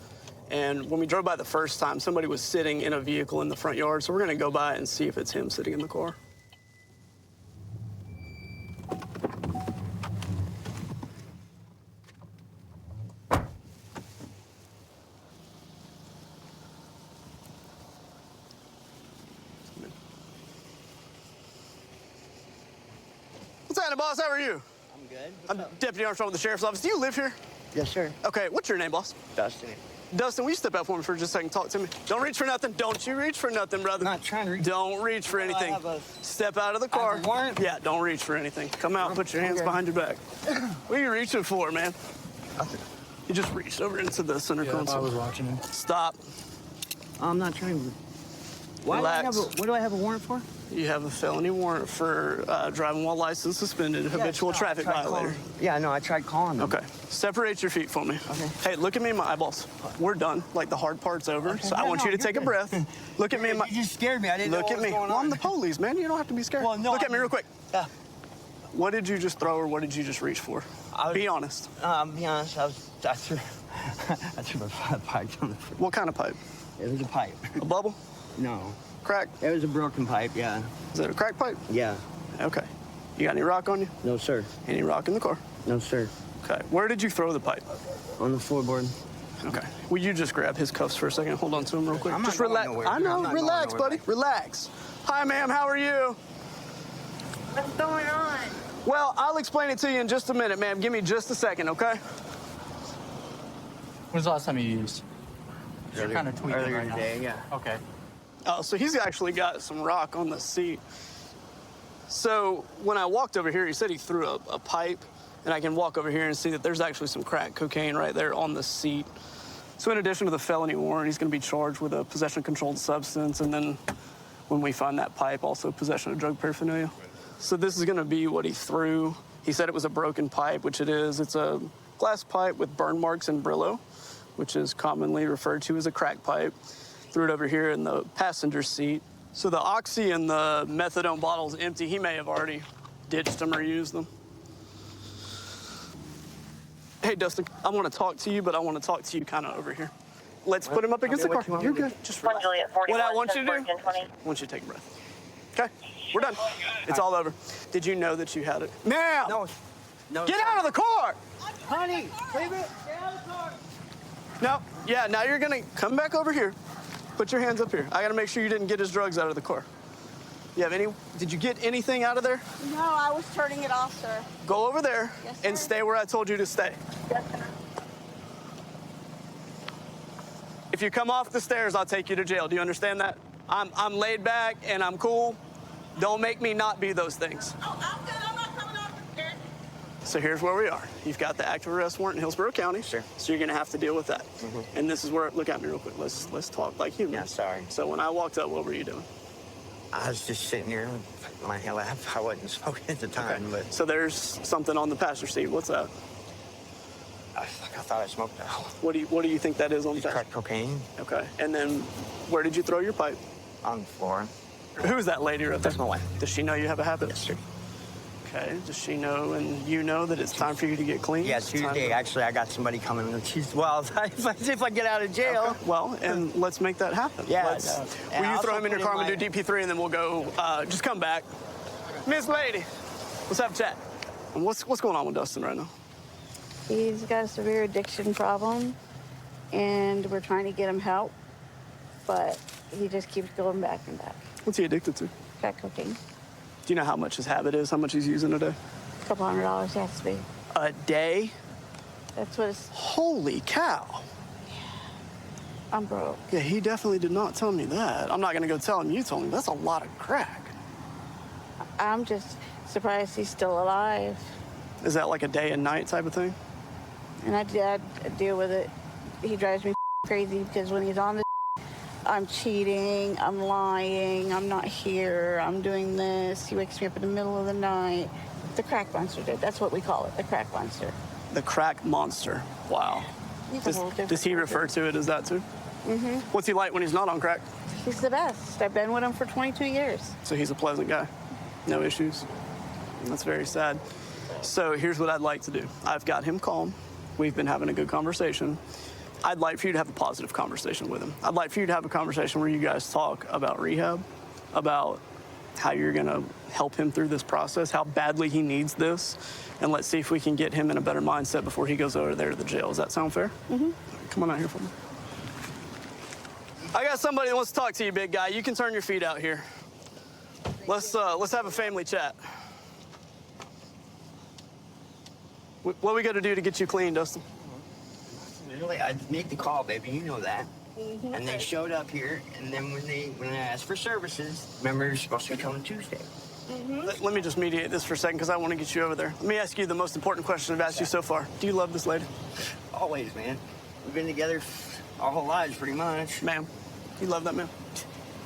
And when we drove by the first time, somebody was sitting in a vehicle in the front yard. So we're going to go by and see if it's him sitting in the car. Lieutenant, boss, how are you? I'm good. I'm Deputy Armstrong with the Sheriff's Office. Do you live here? Yes, sir. Okay, what's your name, boss? Dustin. Dustin, will you step out for me for just a second? Talk to me. Don't reach for nothing. Don't you reach for nothing, brother. I'm not trying to reach. Don't reach for anything. Step out of the car. I have a warrant? Yeah, don't reach for anything. Come out, put your hands behind your back. What are you reaching for, man? You just reached over into the center console. I was watching him. Stop. I'm not trying to. Relax. What do I have a warrant for? You have a felony warrant for driving while license suspended, habitual traffic violator. Yeah, no, I tried calling them. Okay. Separate your feet for me. Okay. Hey, look at me in my eyeballs. We're done. Like, the hard part's over. Okay. So I want you to take a breath. Look at me in my... You just scared me. I didn't know what was going on. Well, I'm the police, man. You don't have to be scared. Well, no, look at me real quick. Yeah. What did you just throw or what did you just reach for? Be honest. Be honest. I threw a pipe on the floor. What kind of pipe? It was a pipe. A bubble? No. Crack? It was a broken pipe, yeah. Is it a crack pipe? Yeah. Okay. You got any rock on you? No, sir. Any rock in the car? No, sir. Okay. Where did you throw the pipe? On the floorboard. Okay. Will you just grab his cuffs for a second? Hold on to him real quick. I'm not Just going relax. nowhere, I dude. know. I'm not Relax, going nowhere, buddy. Relax. Hi, ma'am. How are you? What's going on? Well, I'll explain it to you in just a minute, ma'am. Give me just a second, okay? When's the last time you used? You're kind of tweaking Earlier right today, now. yeah. Okay. Oh, so he's actually got some rock on the seat. So when I walked over here, he said he threw a pipe, and I can walk over here and see that there's actually some crack cocaine right there on the seat. So in addition to the felony warrant, he's going to be charged with a possession of controlled substance, and then when we find that pipe, also possession of drug paraphernalia. So this is going to be what he threw. He said it was a broken pipe, which it is. It's a glass pipe with burn marks and Brillo, which is commonly referred to as a crack pipe. Threw it over here in the passenger seat. So the oxy and the methadone bottle's empty. He may have already ditched them or used them. Hey, Dustin, I want to talk to you, but I want to talk to you kind of over here. Let's put him up against the car. You're good. Just relax. What I want you to do, I want you to take a breath. Okay? We're done. It's all over. Did you know that you had it? Now! No. Get out of the car! Honey, leave it. Get out of the car. No. Yeah, now you're going to come back over here. Put your hands up here. I got to make sure you didn't get his drugs out of the car. Did you get anything out of there? No, I was turning it off, sir. Go over there Yes, and sir. stay where I told you to stay. Yes, sir. If you come off the stairs, I'll take you to jail. Do you understand that? I'm laid back and I'm cool. Don't make me not be those things. Oh, I'm good. I'm not coming off the stairs. So here's where we are. You've got the active arrest warrant in Hillsborough County. Sure. So you're gonna have to deal with that. And this is where, look at me real quick. Let's talk like humans. Yeah, sorry. So when I walked up, what were you doing? I was just sitting here with my lap. I wasn't smoking at the time, but So there's something on the passenger seat. What's that? I thought I smoked that. What do you think that is on the Crack cocaine Okay. And then where did you throw your pipe? on the floor. Who's that lady right there? That's my wife. Does she know you have a habit? Yes, sir. Okay. Does she know and you know that it's time for you to get clean? Yeah, It's time Tuesday, to- actually, I got somebody coming. Well, if I get out of jail. Okay. Well, and let's make that happen. Yeah, Let's, I know. will And I you also throw him in your put car in and do DP3 and then we'll go, just come back. Miss Lady, let's have a chat. And what's going on with Dustin right now? He's got a severe addiction problem, and we're trying to get him help, but he just keeps going back and back. What's he addicted to? Crack cocaine. Do you know how much his habit is? How much he's using a day? $200 has to be. A day? That's what it's. Holy cow. I'm broke. Yeah, he definitely did not tell me that. I'm not gonna go tell him you told me. That's a lot of crack. I'm just surprised he's still alive. Is that like a day and night type of thing? And I deal with it. He drives me crazy because when he's on the, I'm cheating, I'm lying, I'm not here, I'm doing this. He wakes me up in the middle of the night. The crack monster did. That's what we call it, the crack monster. The crack monster. Wow. He's a whole different Does he refer to it as that too? Mm-hmm. What's he like when he's not on crack? He's the best. I've been with him for 22 years. So he's a pleasant guy. No issues. That's very sad. So here's what I'd like to do. I've got him calm. We've been having a good conversation. I'd like for you to have a positive conversation with him. I'd like for you to have a conversation where you guys talk about rehab, about how you're gonna help him through this process, how badly he needs this, and let's see if we can get him in a better mindset before he goes over there to the jail. Does that sound fair? Mm-hmm. Come on out here for me. I got somebody that wants to talk to you, big guy. You can turn your feet out here. Let's have a family chat. What we got to do to get you clean, Dustin? Really, I make the call, baby. You know that. And they showed up here, and then when I asked for services, remember you're supposed to be coming Tuesday. Let me just mediate this for a second because I want to get you over there. Let me ask you the most important question I've asked you so far. Do you love this lady? Always, man. We've been together our whole lives, pretty much. Ma'am, you love that man?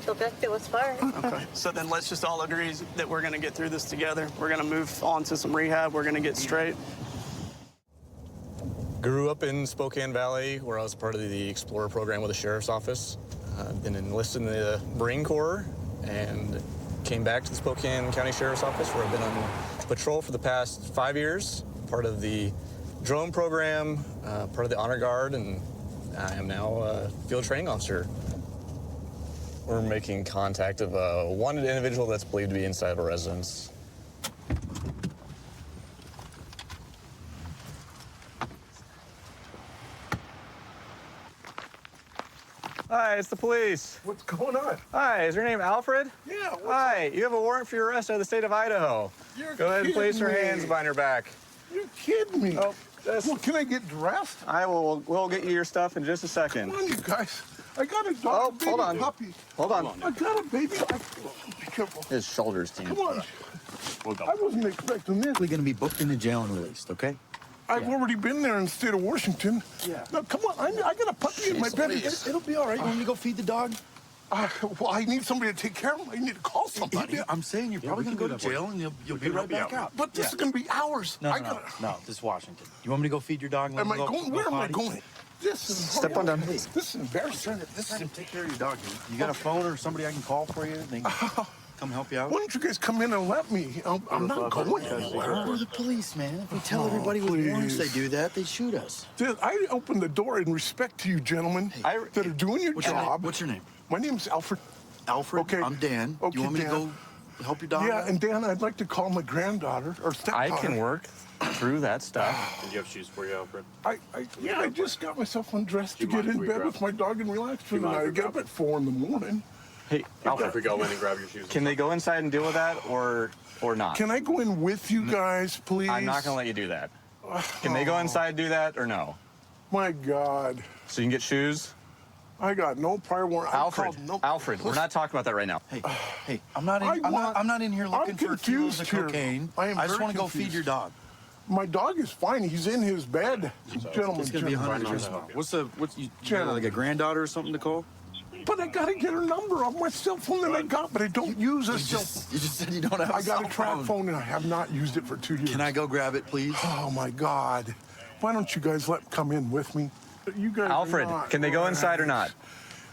Till death do us part. Okay. So then let's just all agree that we're going to get through this together. We're going to move on to some rehab. We're going to get straight. Grew up in Spokane Valley, where I was part of the Explorer program with the Sheriff's Office. Been enlisted in the Marine Corps and came back to the Spokane County Sheriff's Office, where I've been on patrol for the past 5 years, part of the drone program, part of the Honor Guard, and I am now a field training officer. We're making contact of a wanted individual that's believed to be inside of a residence. Hi, it's the police. What's going on? Hi, is your name Alfred? Yeah. Hi, you have a warrant for your arrest out of the state of Idaho. Go ahead and place your hands behind your back. You're kidding me. Oh, well, can I get dressed? We'll get you your stuff in just a second. Come on, you guys. I got a dog, baby hold on. puppy. Hold on. I got a baby. Be careful. His shoulders can't. Come on. I wasn't expecting this. We're going to be booked into jail and released, okay? I've already been there in the state of Washington. Yeah. Now, come on. I got a puppy in my bed. It'll be all right. You want me to go feed the dog? Well, I need somebody to take care of him. I need to call somebody. I'm saying you're probably going to go to jail and you'll be right back out. But this is going to be hours. No, this is Washington. You want me to go feed your dog? And Am I going? Where am I going? This is Step on down. This is embarrassing. This is take care of your dog. You got a phone or somebody I can call for you? They can come help you out? Why don't you guys come in and let me? I'm not going anywhere. We're the police, man. If we tell everybody with warrants they do that, they shoot us. Dude, I opened the door in respect to you gentlemen that are doing your job. What's your name? My name's Alfred. Alfred? Okay. I'm Dan. Okay, you want me Dan. to go help your dog Yeah, out? and Dan, I'd like to call my granddaughter or stepdaughter. I can work through that stuff. Did you have shoes for you, Alfred? I just got myself undressed to get in bed with my dog and relax for the night. I get up at 4 in the morning. Hey, Alfred, If we go in and grab your shoes. can they go inside and deal with that or not? Can I go in with you guys, please? I'm not going to let you do that. Can they go inside and do that or no? My God. So you can get shoes? I got no prior warrant. Alfred, we're not talking about that right now. Hey, I'm not in here looking for kilos of cocaine. I just want to go feed your dog. My dog is fine. He's in his bed, gentlemen. It's gonna be $100. What's you got like a granddaughter or something to call? But I gotta get her number off my cell phone that I got, but I don't use a cell phone. You just said you don't have a I got a trap phone. phone and I have not used it for 2 years. Can I go grab it, please? Oh my God. Why don't you guys come in with me? You guys Alfred, can they go inside or not?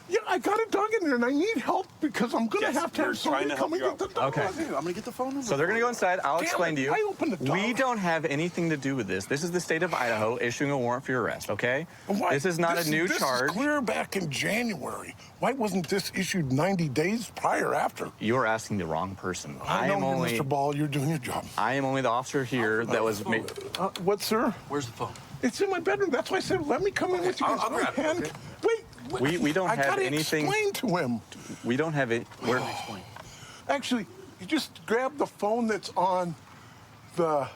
Yeah, I got a dog in there and I need help because I'm gonna have to have somebody come and get the dog. Okay. I'm gonna get the phone number. So they're going to go inside. I'll Damn explain it, to you. I opened the door. We don't have anything to do with this. This is the state of Idaho issuing a warrant for your arrest, okay? This is not a new charge. This is clear back in January. Why wasn't this issued 90 days prior after? You're asking the wrong person. I know you're Mr. Ball. You're doing your job. I am only the officer here that was made. What, sir? Where's the phone? It's in my bedroom. That's why I said, let me come in with you. I'll grab it, okay? Wait. We don't I have gotta anything. Explain to him. We don't have it. We're Actually, you just grab the phone that's on the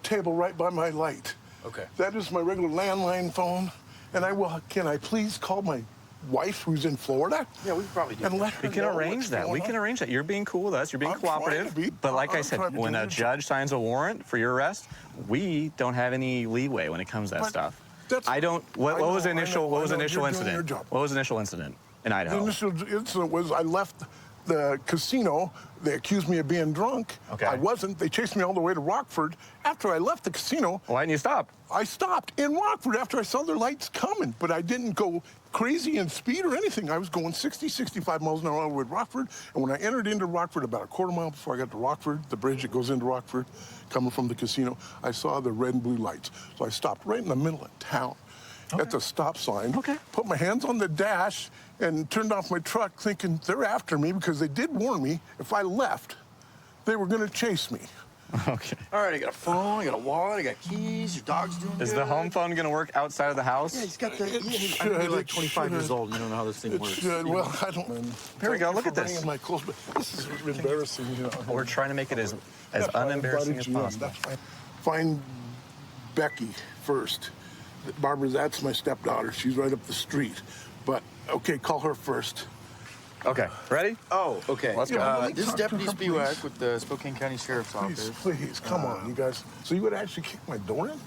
table right by my light. Okay. That is my regular landline phone, and can I please call my wife who's in Florida? Yeah, we can probably do and that. let her We can know arrange what's that. going We can on. arrange that. You're being cool with us. You're being I'm trying cooperative. to be. But like I I'm said, trying to when do a your job. judge signs a warrant for your arrest, we don't have any leeway when it comes to that But stuff. that's- I don't. What was the I know, initial? I What was the know. initial You're doing incident? your job. What was the initial incident in The Idaho? initial incident was I left the casino. They accused me of being drunk. Okay. I wasn't. They chased me all the way to Rockford. After I left the casino, Why didn't you stop? I stopped in Rockford after I saw their lights coming, but I didn't go crazy in speed or anything. I was going 60, 65 miles an hour with Rockford, and when I entered into Rockford, about a quarter mile before I got to Rockford, the bridge that goes into Rockford, coming from the casino, I saw the red and blue lights. So I stopped right in the middle of town at the stop sign, put my hands on the dash, and turned off my truck thinking they're after me because they did warn me if I left, they were going to chase me. Okay. All right, I got a phone, I got a wallet, I got keys, your dog's doing Is good. the home phone going to work outside of the house? Yeah, he's got the... It I should, know you're like it 25 years should. old, you don't know how this thing It works. should. Well, I don't. Here we go. Thank Look you at for this. bringing my clothes, but this is embarrassing. You know. We're trying to make it as That's why I unembarrassing invited as you in. possible. That's fine. Fine Becky first. Barbara, that's my stepdaughter. She's right up the street. But, okay, call her first. Okay, ready? Oh, okay. Let's go. This is Deputy Spiewak with the Spokane County Sheriff's Office. Please, come on, you guys. So you would actually kick my door in?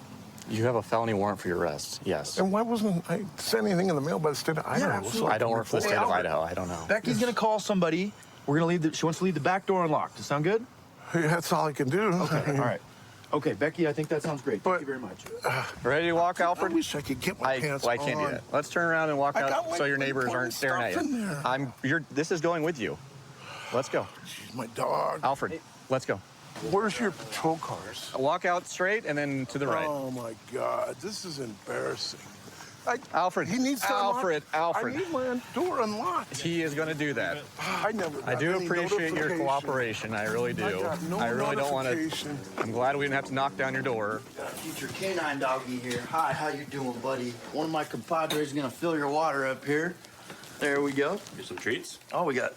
You have a felony warrant for your arrest, yes. And why wasn't I sent anything in the mail by the state of Idaho? absolutely. I don't work for the state of Idaho. I don't know. Becky's gonna call somebody. We're gonna leave. She wants to leave the back door unlocked. Does that sound good? Hey, that's all I can do. Okay, all right. Okay, Becky, I think that sounds great. Thank you very much. Ready to walk, Alfred? I wish I could get my pants on. I can't do that. Let's turn around and walk I out got so your my neighbors aren't staring at stuff in you. there. This is going with you. Let's go. She's my dog. Alfred, let's go. Where's your patrol cars? Walk out straight and then to the right. Oh my God, this is embarrassing. Alfred, He needs to Alfred. I need my door unlocked. He is going to do that. I never. I got do any appreciate your notification. cooperation. I really do. I got no really don't want to. notification. I'm glad we didn't have to knock down your door. Future canine doggy here. Hi, how you doing, buddy? One of my compadres is gonna fill your water up here. There we go. Here's some treats. Oh, we got.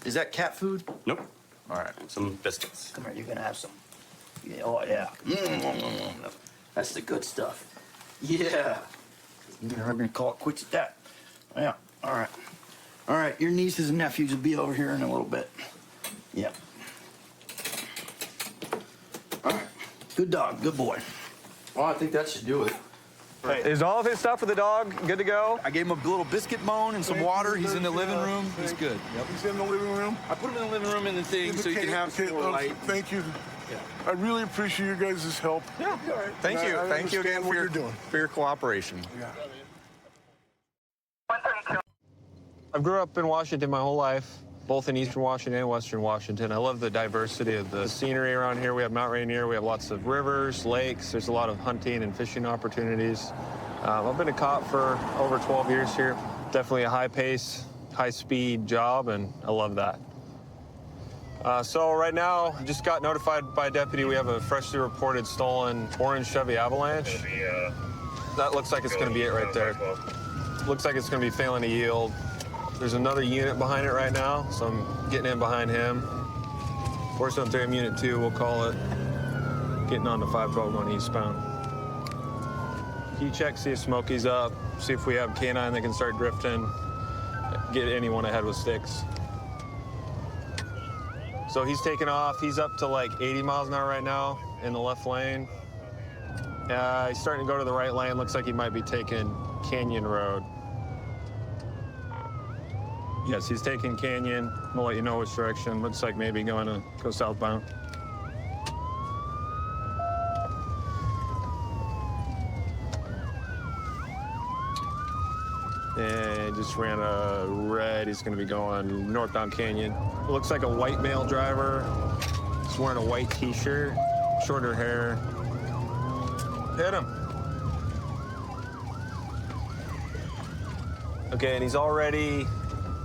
Is that cat food? Nope. All right. Some biscuits. Come here. You're gonna have some. Yeah. Oh yeah. That's the good stuff. Yeah. I'm gonna call it quits at that. Yeah. All right. All right. Your nieces and nephews will be over here in a little bit. Yep. All right. Good dog. Good boy. Well, I think that should do it. Is all of his stuff for the dog good to go? I gave him a little biscuit bone and some water. He's in the living room. He's good. Yep. He's in the living room. I put him in the living room in the thing so you can have some more light. Thank you. Yeah. I really appreciate your guys' help. Yeah. Thank you. I Thank you understand again what you're doing. for your cooperation. Yeah. I grew up in Washington my whole life, both in Eastern Washington and Western Washington. I love the diversity of the scenery around here. We have Mount Rainier, we have lots of rivers, lakes. There's a lot of hunting and fishing opportunities. I've been a cop for over 12 years here. Definitely a high-pace, high-speed job, and I love that. So right now, just got notified by a deputy we have a freshly reported stolen orange Chevy Avalanche. That looks like it's going to be it right there. Looks like it's going to be failing to yield. There's another unit behind it right now, so I'm getting in behind him. 473 Unit 2, we'll call it. Getting on to 512 going eastbound. Key check, see if Smokey's up, see if we have canine that can start drifting, get anyone ahead with sticks. So he's taking off. He's up to like 80 miles an hour right now in the left lane. He's starting to go to the right lane. Looks like he might be taking Canyon Road. Yes, he's taking Canyon. We'll let you know which direction. Looks like maybe going to go southbound. And just ran a red. He's going to be going northbound Canyon. Looks like a white male driver. He's wearing a white T-shirt, shorter hair. Hit him. Okay, and he's already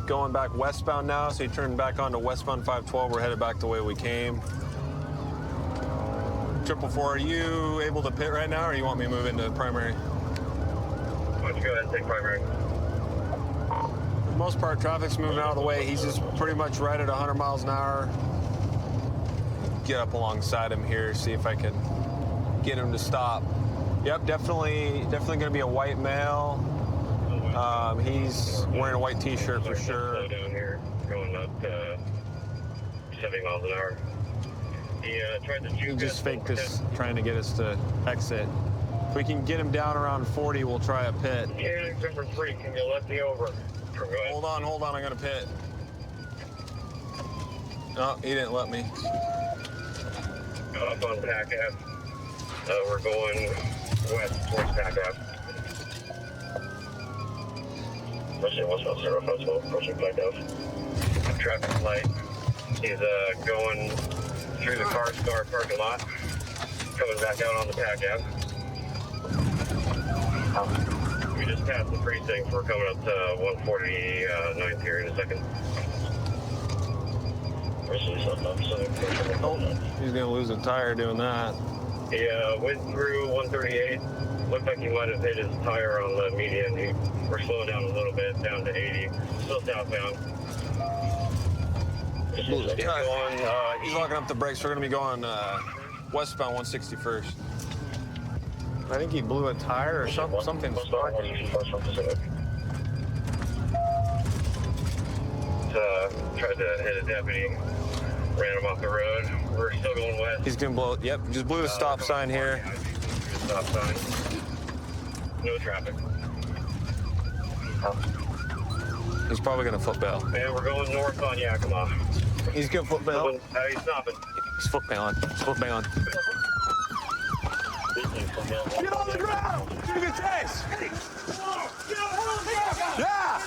going back westbound now, so he turned back onto westbound 512. We're headed back the way we came. 444, are you able to pit right now, or you want me to move into primary? Why don't you go ahead and take primary? For the most part, traffic's moving out of the way. He's just pretty much right at 100 miles an hour. Get up alongside him here, see if I can get him to stop. Yep, definitely going to be a white male. He's wearing a white T-shirt for sure. Slow down here, going up 70 miles an hour. He tried to He just faked us, trying to get us to exit. If we can get him down around 40, we'll try a pit. Cannon number 3, can you let me over? Hold on, I'm gonna pit. No, he didn't let me. Up on Pack Ave. We're going west towards Pack Ave. Pushing westbound 050, approaching Pack Ave. Traffic light. He's going through the car parking lot, coming back out on the Pack Ave. We just passed the precinct. We're coming up to 149th here in a second. He's gonna lose a tire doing that. He went through 138. Looked like he might have hit his tire on the median. We're slowing down a little bit, down to 80. Still southbound. He's locking up the brakes. We're gonna be going westbound 161st. I think he blew a tire or something sparking. Tried to hit a deputy, ran him off the road. We're still going west. He's gonna blow. Yep, just blew the stop sign here. Stop sign. No traffic. He's probably gonna foot bail. And we're going north on Yakima. He's gonna foot bail. He's stopping. He's foot bailing. He's foot bailing. Get on the ground! Give me a chase! Yeah!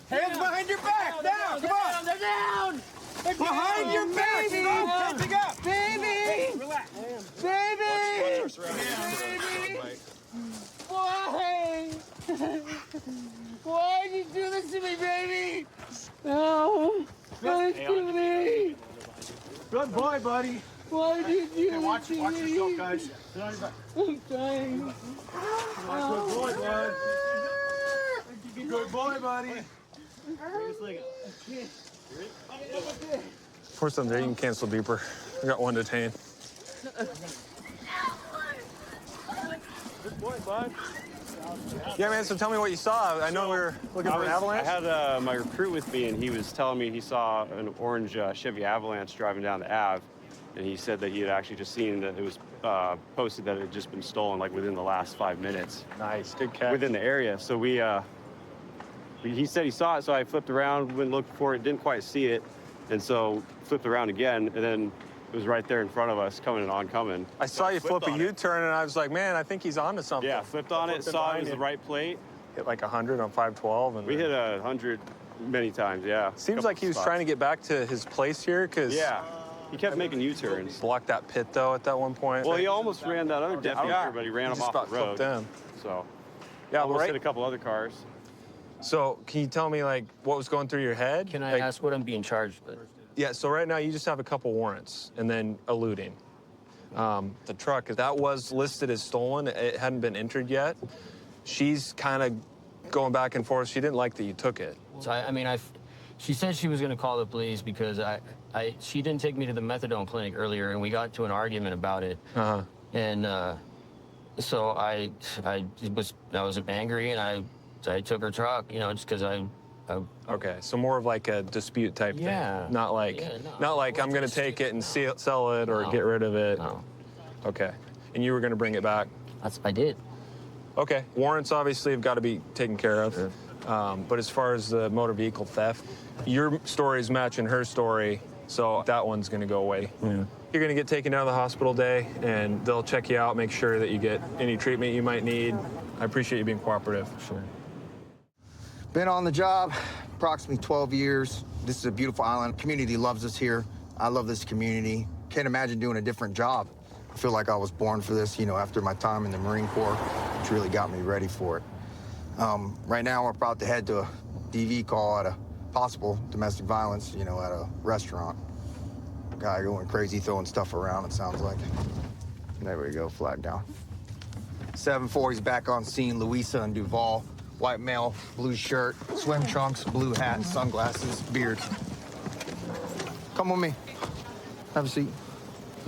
Hands behind your back! Down! Come on! They're down! Behind your back! Stop! Catching up! Baby! Relax. Baby! Why? Why'd you do this to me, baby? No. Why'd you do me? Good boy, buddy. Why did you do Watch this to me? yourself, guys. I'm dying. Good boy, bud. Good boy, buddy. Pour some there. You can cancel beeper. We got one detained. Good boy, bud. Yeah, man. So tell me what you saw. I know we were looking for an Avalanche. I had my recruit with me, and he was telling me he saw an orange Chevy Avalanche driving down the Ave, and he said that he had actually just seen that it was posted that it had just been stolen, like within the last 5 minutes. Nice, good catch. Within the area. So he said he saw it, so I flipped around, went looking for it, didn't quite see it, and so flipped around again, and then it was right there in front of us, coming and oncoming. I saw you flip a on U-turn, and I was like, man, I think he's onto something. Yeah, flipped on it, saw it was the right plate. Hit like 100 on 512. And We hit 100 many times, yeah. Seems like he was trying to get back to his place here, because Yeah, he kept making U-turns. Blocked that pit, though, at that one point. Well, he almost ran that other deputy, Yeah. but he ran him just off about the road. flipped in. So, Yeah, almost right. hit a couple other cars. So, can you tell me, like, what was going through your head? Can I ask what I'm being charged with? Yeah, so right now you just have a couple warrants and then eluding. The truck, that was listed as stolen. It hadn't been entered yet. She's kind of going back and forth. She didn't like that you took it. So she said she was going to call the police because she didn't take me to the methadone clinic earlier, and we got into an argument about it. Uh-huh. And so I was angry, and I took her truck, just because I. Okay, so more of like a dispute type Yeah. thing. Not like, not like I'm going to take it and sell it or No. get rid of it. No. Okay, and you were going to bring it back. I did. Okay, warrants obviously have got to be taken care of. Sure. But as far as the motor vehicle theft, your story is matching her story, so that one's going to go away. Yeah. You're going to get taken out of the hospital day, and they'll check you out, make sure that you get any treatment you might need. I appreciate you being cooperative. Sure. Been on the job approximately 12 years. This is a beautiful island. Community loves us here. I love this community. Can't imagine doing a different job. I feel like I was born for this, after my time in the Marine Corps, which really got me ready for it. Right now, we're about to head to a DV call at a possible domestic violence, at a restaurant. Guy going crazy, throwing stuff around, it sounds like. There we go, flag down. 7-4, he's back on scene. Louisa and Duval. White male, blue shirt, swim trunks, blue hat, sunglasses, beard. Come with me. Have a seat.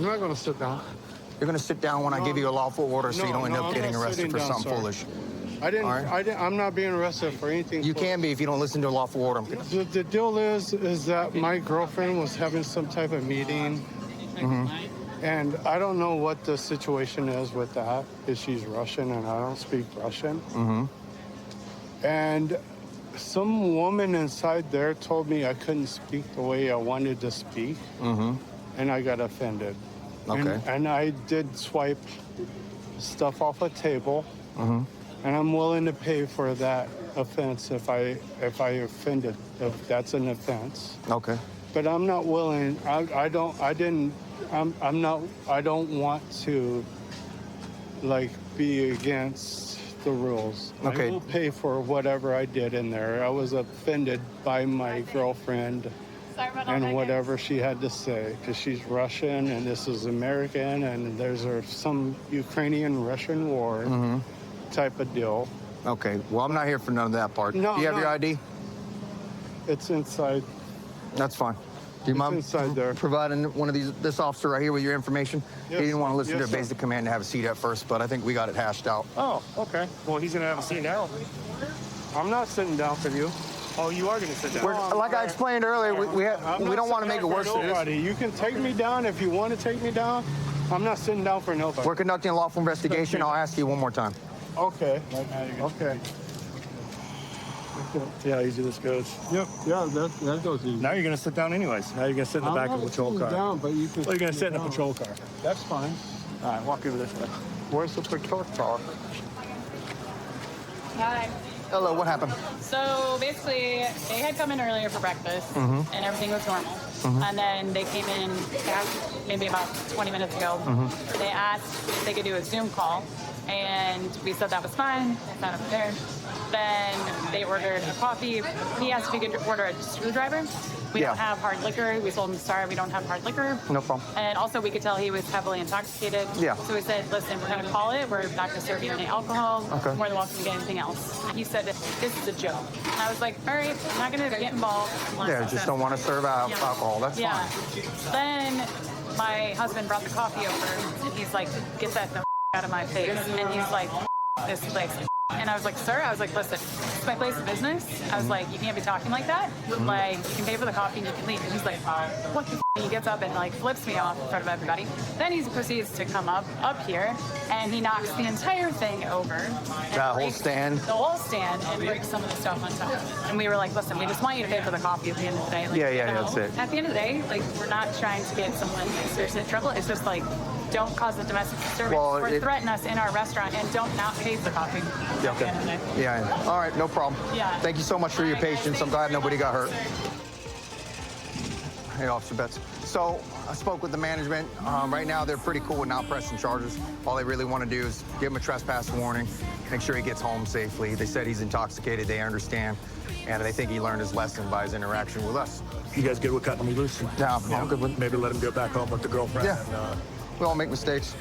I'm not going to sit down. You're going to sit down when I give you a lawful order so you don't end up I'm getting not arrested sitting for down, something sir. foolish. I'm not being arrested for anything. You can be if you don't listen to a lawful order. The deal is that my girlfriend was having some type of meeting, and I don't know what the situation is with that, because she's Russian and I don't speak Russian. And some woman inside there told me I couldn't speak the way I wanted to speak, and I got offended. Okay. And I did swipe stuff off a table, and I'm willing to pay for that offense if I offended, if that's an offense. Okay. But I'm not willing. I don't want to be against the rules. Okay. I will pay for whatever I did in there. I was offended by my girlfriend and whatever she had to say, because she's Russian and this is American and there's some Ukrainian-Russian war type of deal. Okay. Well, I'm not here for none of that part. No, Do you have no. your ID? It's inside. That's fine. Do you mind inside there. providing this officer right here with your information? Yes, He didn't want to listen yes, to a sir. basic command to have a seat at first, but I think we got it hashed out. Oh, okay. Well, he's gonna have a seat now. I'm not sitting down for you. Oh, you are gonna sit down. Like I explained earlier, we don't want to make it worse than this. Nobody. You can take me down if you want to take me down. I'm not sitting down for nobody. We're conducting a lawful investigation. I'll ask you one more time. Okay. Okay. See how easy this goes. Yep. Yeah, that goes easy. Now you're going to sit down anyways. Now you're going to sit in the back of a patrol car. Down, but you can Well, you're going to sit sit in a down. patrol car. That's fine. All right, walk over this way. Where's the patrol car? Hi. Hello, what happened? So basically, they had come in earlier for breakfast, Mhm. and everything was normal. Mhm. And then they came in maybe about 20 minutes ago. Mhm. They asked if they could do a Zoom call, and we said that was fine. It's not up there. Then they ordered a coffee. He asked if he could order a screwdriver. We don't have hard liquor. We told him, sorry, we don't have hard liquor. No problem. And also, we could tell he was heavily intoxicated. Yeah. So we said, listen, we're going to call it. We're not going to serve you any alcohol. Okay. More than welcome to get anything else. He said, this is a joke. And I was like, all right, I'm not going to get involved. unless Yeah, it's just a- don't want to serve Yeah. alcohol. That's yeah. fine. Then my husband brought the coffee over, and he's like, get that the out of my face. And he's like, this place. And I was like, sir, I was like, listen, it's my place of business. I was like, you can't be talking like that. Like, you can pay for the coffee and you can leave. And he's like, what the f-? He gets up and like flips me off in front of everybody. Then he proceeds to come up here, and he knocks the entire thing over. and That whole breaks stand? The whole stand, and breaks some of the stuff on top. And we were like, listen, we just want you to pay for the coffee at the end of the day. Like, Yeah, you know, that's it. At the end of the day, like, we're not trying to get someone seriously in trouble. It's just like, don't cause a domestic disturbance Well, or it- threaten us in our restaurant, and don't not pay for the coffee. Yeah, At the end of the day. Yeah. All right, no problem. Yeah. Thank you so much for your patience. I'm glad nobody got hurt. Hey, Officer Betts. So I spoke with the management. Right now, they're pretty cool with not pressing charges. All they really want to do is give him a trespass warning, make sure he gets home safely. They said he's intoxicated. They understand. And they think he learned his lesson by his interaction with us. You guys good with cutting him loose? Yeah, I'm good with Maybe let him go back home with the girlfriend. Yeah. And, We all make mistakes.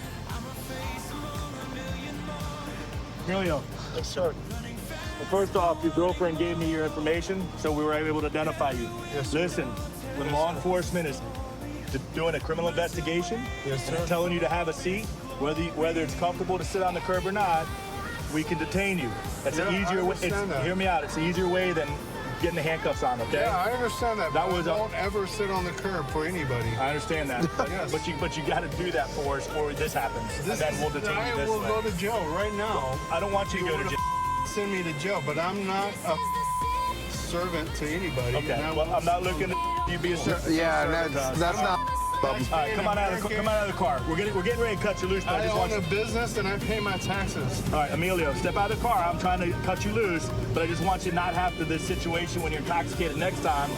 Emilio. Yes, sir. Well, first off, your girlfriend gave me your information, so we were able to identify you. Yes. Listen, when law enforcement is doing a criminal investigation, Yes, sir. and telling you to have a seat, whether it's comfortable to sit on the curb or not, we can detain you. That's Yeah, an I easier way. understand that. Hear me out. It's an easier way than getting the handcuffs on. Okay. Yeah, I understand that. That but was I a- won't ever sit on the curb for anybody. I understand that. Yes. But you got to do that for us, or this happens, and then we'll detain I you this will way. go to jail right now. I don't want you to go to jail. Send me to jail, but I'm not a servant to anybody. Okay. and I Well, won't I'm not looking at you be a servant. Yeah, that's not. All right, come on out of the car. We're getting ready to cut you loose. But I I just want own you. a business and I pay my taxes. All right, Emilio, step out of the car. I'm trying to cut you loose, but I just want you not have to this situation when you're intoxicated next time.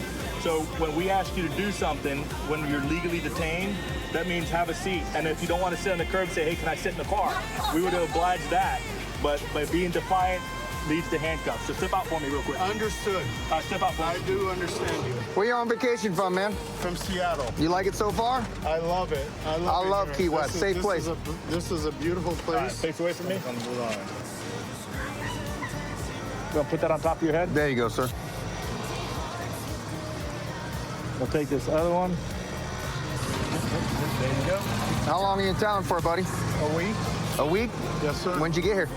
So when we ask you to do something, when you're legally detained, that means have a seat. And if you don't want to sit on the curb, say, hey, can I sit in the car? We would oblige that. But by being defiant leads to handcuffs. So step out for me real quick. Understood. Step out for me. I do understand you. Where you on vacation from, man? From Seattle. You like it so far? I love it. I love it Key here. West. Safe place. This is a beautiful place. Face away from me. Gonna put that on top of your head? There you go, sir. We'll take this other one. There you go. How long are you in town for, buddy? A week. A week? Yes, sir. When'd you get here?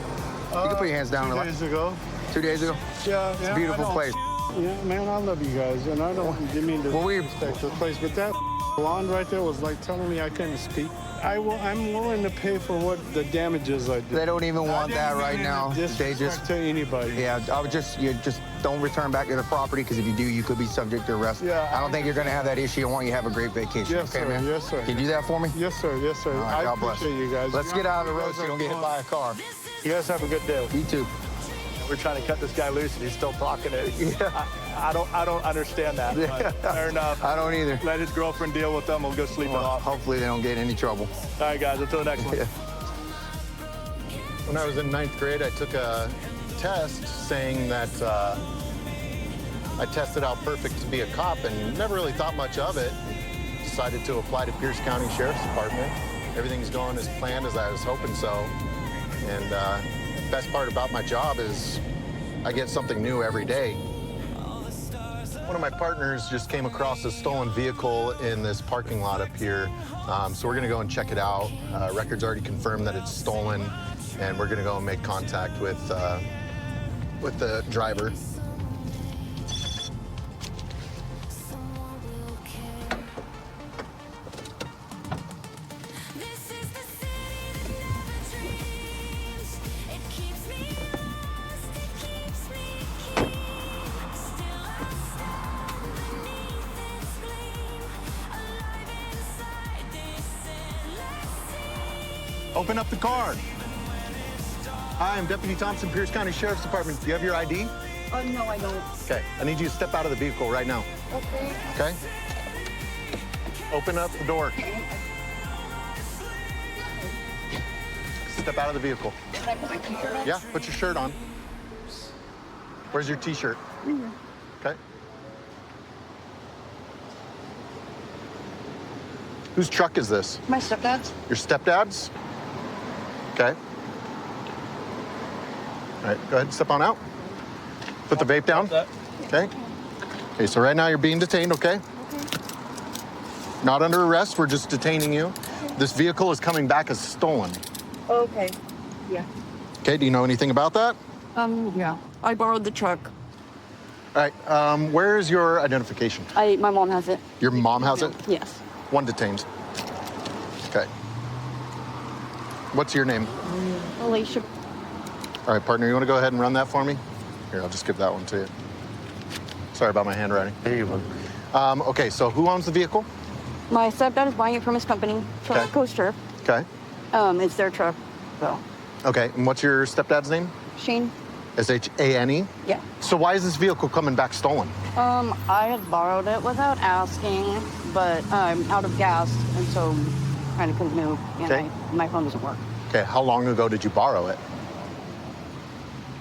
You can put your hands down. 2 days ago. 2 days ago? Yeah, It's a beautiful place. Yeah, man, I love you guys, and I don't mean to disrespect the place, but that blonde right there was like telling me I couldn't speak. I'm willing to pay for what the damages I did. They don't even want that right now. They just to anybody. Yeah, I would just don't return back to the property, because if you do, you could be subject to arrest. Yeah, I don't think you're gonna have that issue. I want you to have a great vacation. Yes, okay, sir. man? Yes, sir. Can you do that for me? Yes, sir. Yes, sir. All right, I God bless. appreciate you guys. Let's get out of the road so you don't get hit by a car. You guys have a good day. You too. We're trying to cut this guy loose, and he's still talking. I don't understand that. But fair enough. I don't either. Let his girlfriend deal with them. We'll go sleep it Well, off. hopefully they don't get in any trouble. All right, guys. Until the next one. When I was in 9th grade, I took a test saying that I tested out perfect to be a cop and never really thought much of it. Decided to apply to Pierce County Sheriff's Department. Everything's going as planned as I was hoping so. And best part about my job is I get something new every day. One of my partners just came across a stolen vehicle in this parking lot up here. So we're gonna go and check it out. Record's already confirmed that it's stolen, and we're gonna go and make contact with the driver. Open up the car. Hi, I'm Deputy Thompson, Pierce County Sheriff's Department. Do you have your ID? No, I don't. Okay, I need you to step out of the vehicle right now. Okay. Okay? Open up the door. Step out of the vehicle. Can I put my t-shirt on? Yeah, put your shirt on. Where's your t-shirt? Okay. Whose truck is this? My stepdad's. Your stepdad's? Okay. All right, go ahead, step on out. Put the vape down. Okay. Okay, so right now you're being detained, okay? Not under arrest, we're just detaining you. This vehicle is coming back as stolen. Okay. Yeah. Okay, do you know anything about that? Yeah. I borrowed the truck. All right, where is your identification? My mom has it. Your mom has it? Yes. One detained. Okay. What's your name? Alicia. All right, partner, you want to go ahead and run that for me? Here, I'll just give that one to you. Sorry about my handwriting. There you go. Okay, so who owns the vehicle? My stepdad is buying it from his company, Truck Coaster. Okay. It's their truck, so. Okay, and what's your stepdad's name? Shane? S-H-A-N-E? Yeah. So why is this vehicle coming back stolen? I had borrowed it without asking, but I'm out of gas, and so kind of couldn't move, and Okay. my phone doesn't work. Okay, how long ago did you borrow it?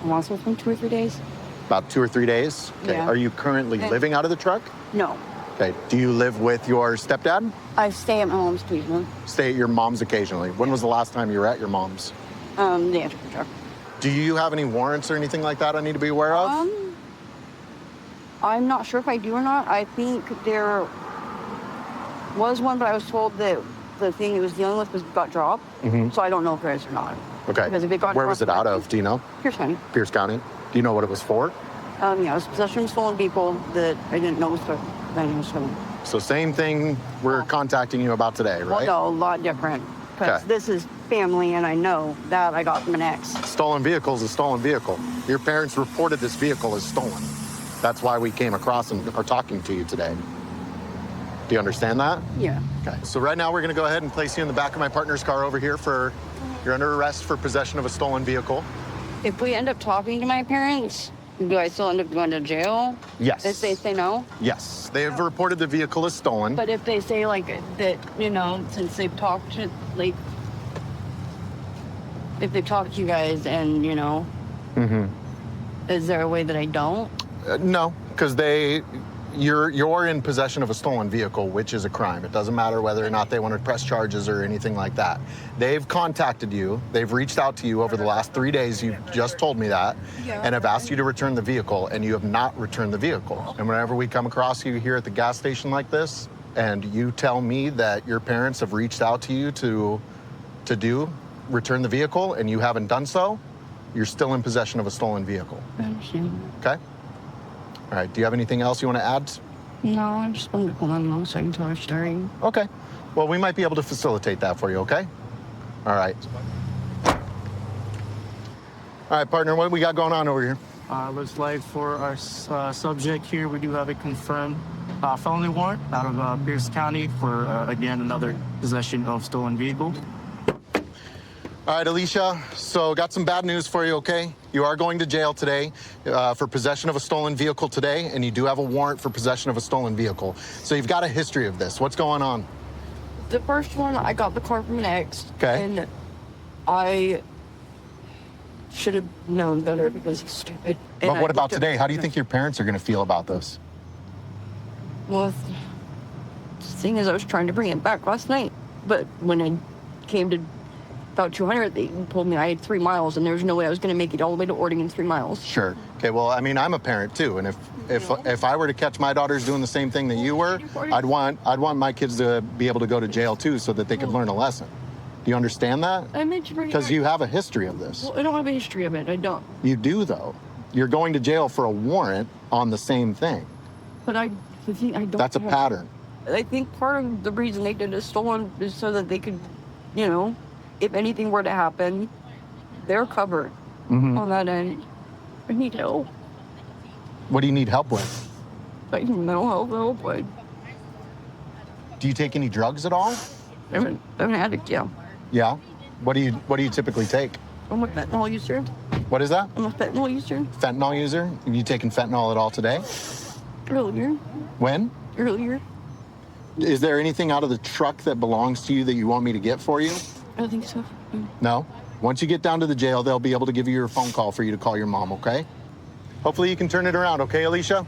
I want to say it's been 2 or 3 days. About 2 or 3 days? Okay. Yeah. Are you currently Okay. living out of the truck? No. Okay. Do you live with your stepdad? I stay at my mom's occasionally. Stay at your mom's occasionally. When was the last time you were at your mom's? The answer to the truck. Do you have any warrants or anything like that I need to be aware of? I'm not sure if I do or not. I think there was one, but I was told that the thing it was dealing with got dropped. So I don't know if there is or not. Okay. Because if it got Where was it dropped- out of? Do you know? Pierce County. Pierce County. Do you know what it was for? Yeah, it was possession of stolen vehicle that I didn't know was stolen. So same thing we're contacting you about today, right? Well, no, a lot different. Because Okay. this is family, and I know that I got from an ex. Stolen vehicle is a stolen vehicle. Your parents reported this vehicle as stolen. That's why we came across and are talking to you today. Do you understand that? Yeah. Okay. So right now we're going to go ahead and place you in the back of my partner's car over here you're under arrest for possession of a stolen vehicle. If we end up talking to my parents, do I still end up going to jail? Yes. If they say no? Yes. They have reported the vehicle as stolen. But if they say that, since they've talked to, if they've talked to you guys and, is there a way that I don't? No, because you're in possession of a stolen vehicle, which is a crime. It doesn't matter whether or not they want to press charges or anything like that. They've contacted you. They've reached out to you over the last 3 days. You've just told me that, and have asked you to return the vehicle, and you have not returned the vehicle. And whenever we come across you here at the gas station like this, and you tell me that your parents have reached out to you to return the vehicle, and you haven't done so, you're still in possession of a stolen vehicle. I understand. Okay? All right, do you have anything else you want to add? No, I just wanted to call my mom so I can tell her story. Okay. Well, we might be able to facilitate that for you, okay? All right. All right, partner, what do we got going on over here? Looks like for our subject here, we do have a confirmed felony warrant out of Pierce County for, again, another possession of stolen vehicle. All right, Alicia, so got some bad news for you, okay? You are going to jail today for possession of a stolen vehicle today, and you do have a warrant for possession of a stolen vehicle. So you've got a history of this. What's going on? The first one, I got the car from an ex. Okay. And I should have known better because he's stupid. But what about today? How do you think your parents are going to feel about this? Well, the thing is, I was trying to bring it back last night, but when I came to about 200. They told me I had 3 miles, and there was no way I was going to make it all the way to Oregon in 3 miles. Sure. Okay, well, I mean, I'm a parent too, and if I were to catch my daughters doing the same thing that you were, I'd want my kids to be able to go to jail too, so that they could learn a lesson. Do you understand that? I meant to bring Because you have a history of this. Well, I don't have a history of it. I don't. You do, though. You're going to jail for a warrant on the same thing. But I don't. That's a pattern. I think part of the reason they did it stolen is so that they could, you know, if anything were to happen, they're covered on that end. I need help. What do you need help with? Like mental health help. Like, Do you take any drugs at all? I'm an addict, yeah. Yeah. What do you typically take? I'm a fentanyl user. What is that? I'm a fentanyl user. Fentanyl user? Have you taken fentanyl at all today? Earlier. When? Earlier. Is there anything out of the truck that belongs to you that you want me to get for you? I don't think so. No? Once you get down to the jail, they'll be able to give you your phone call for you to call your mom, okay? Hopefully you can turn it around, okay, Alicia?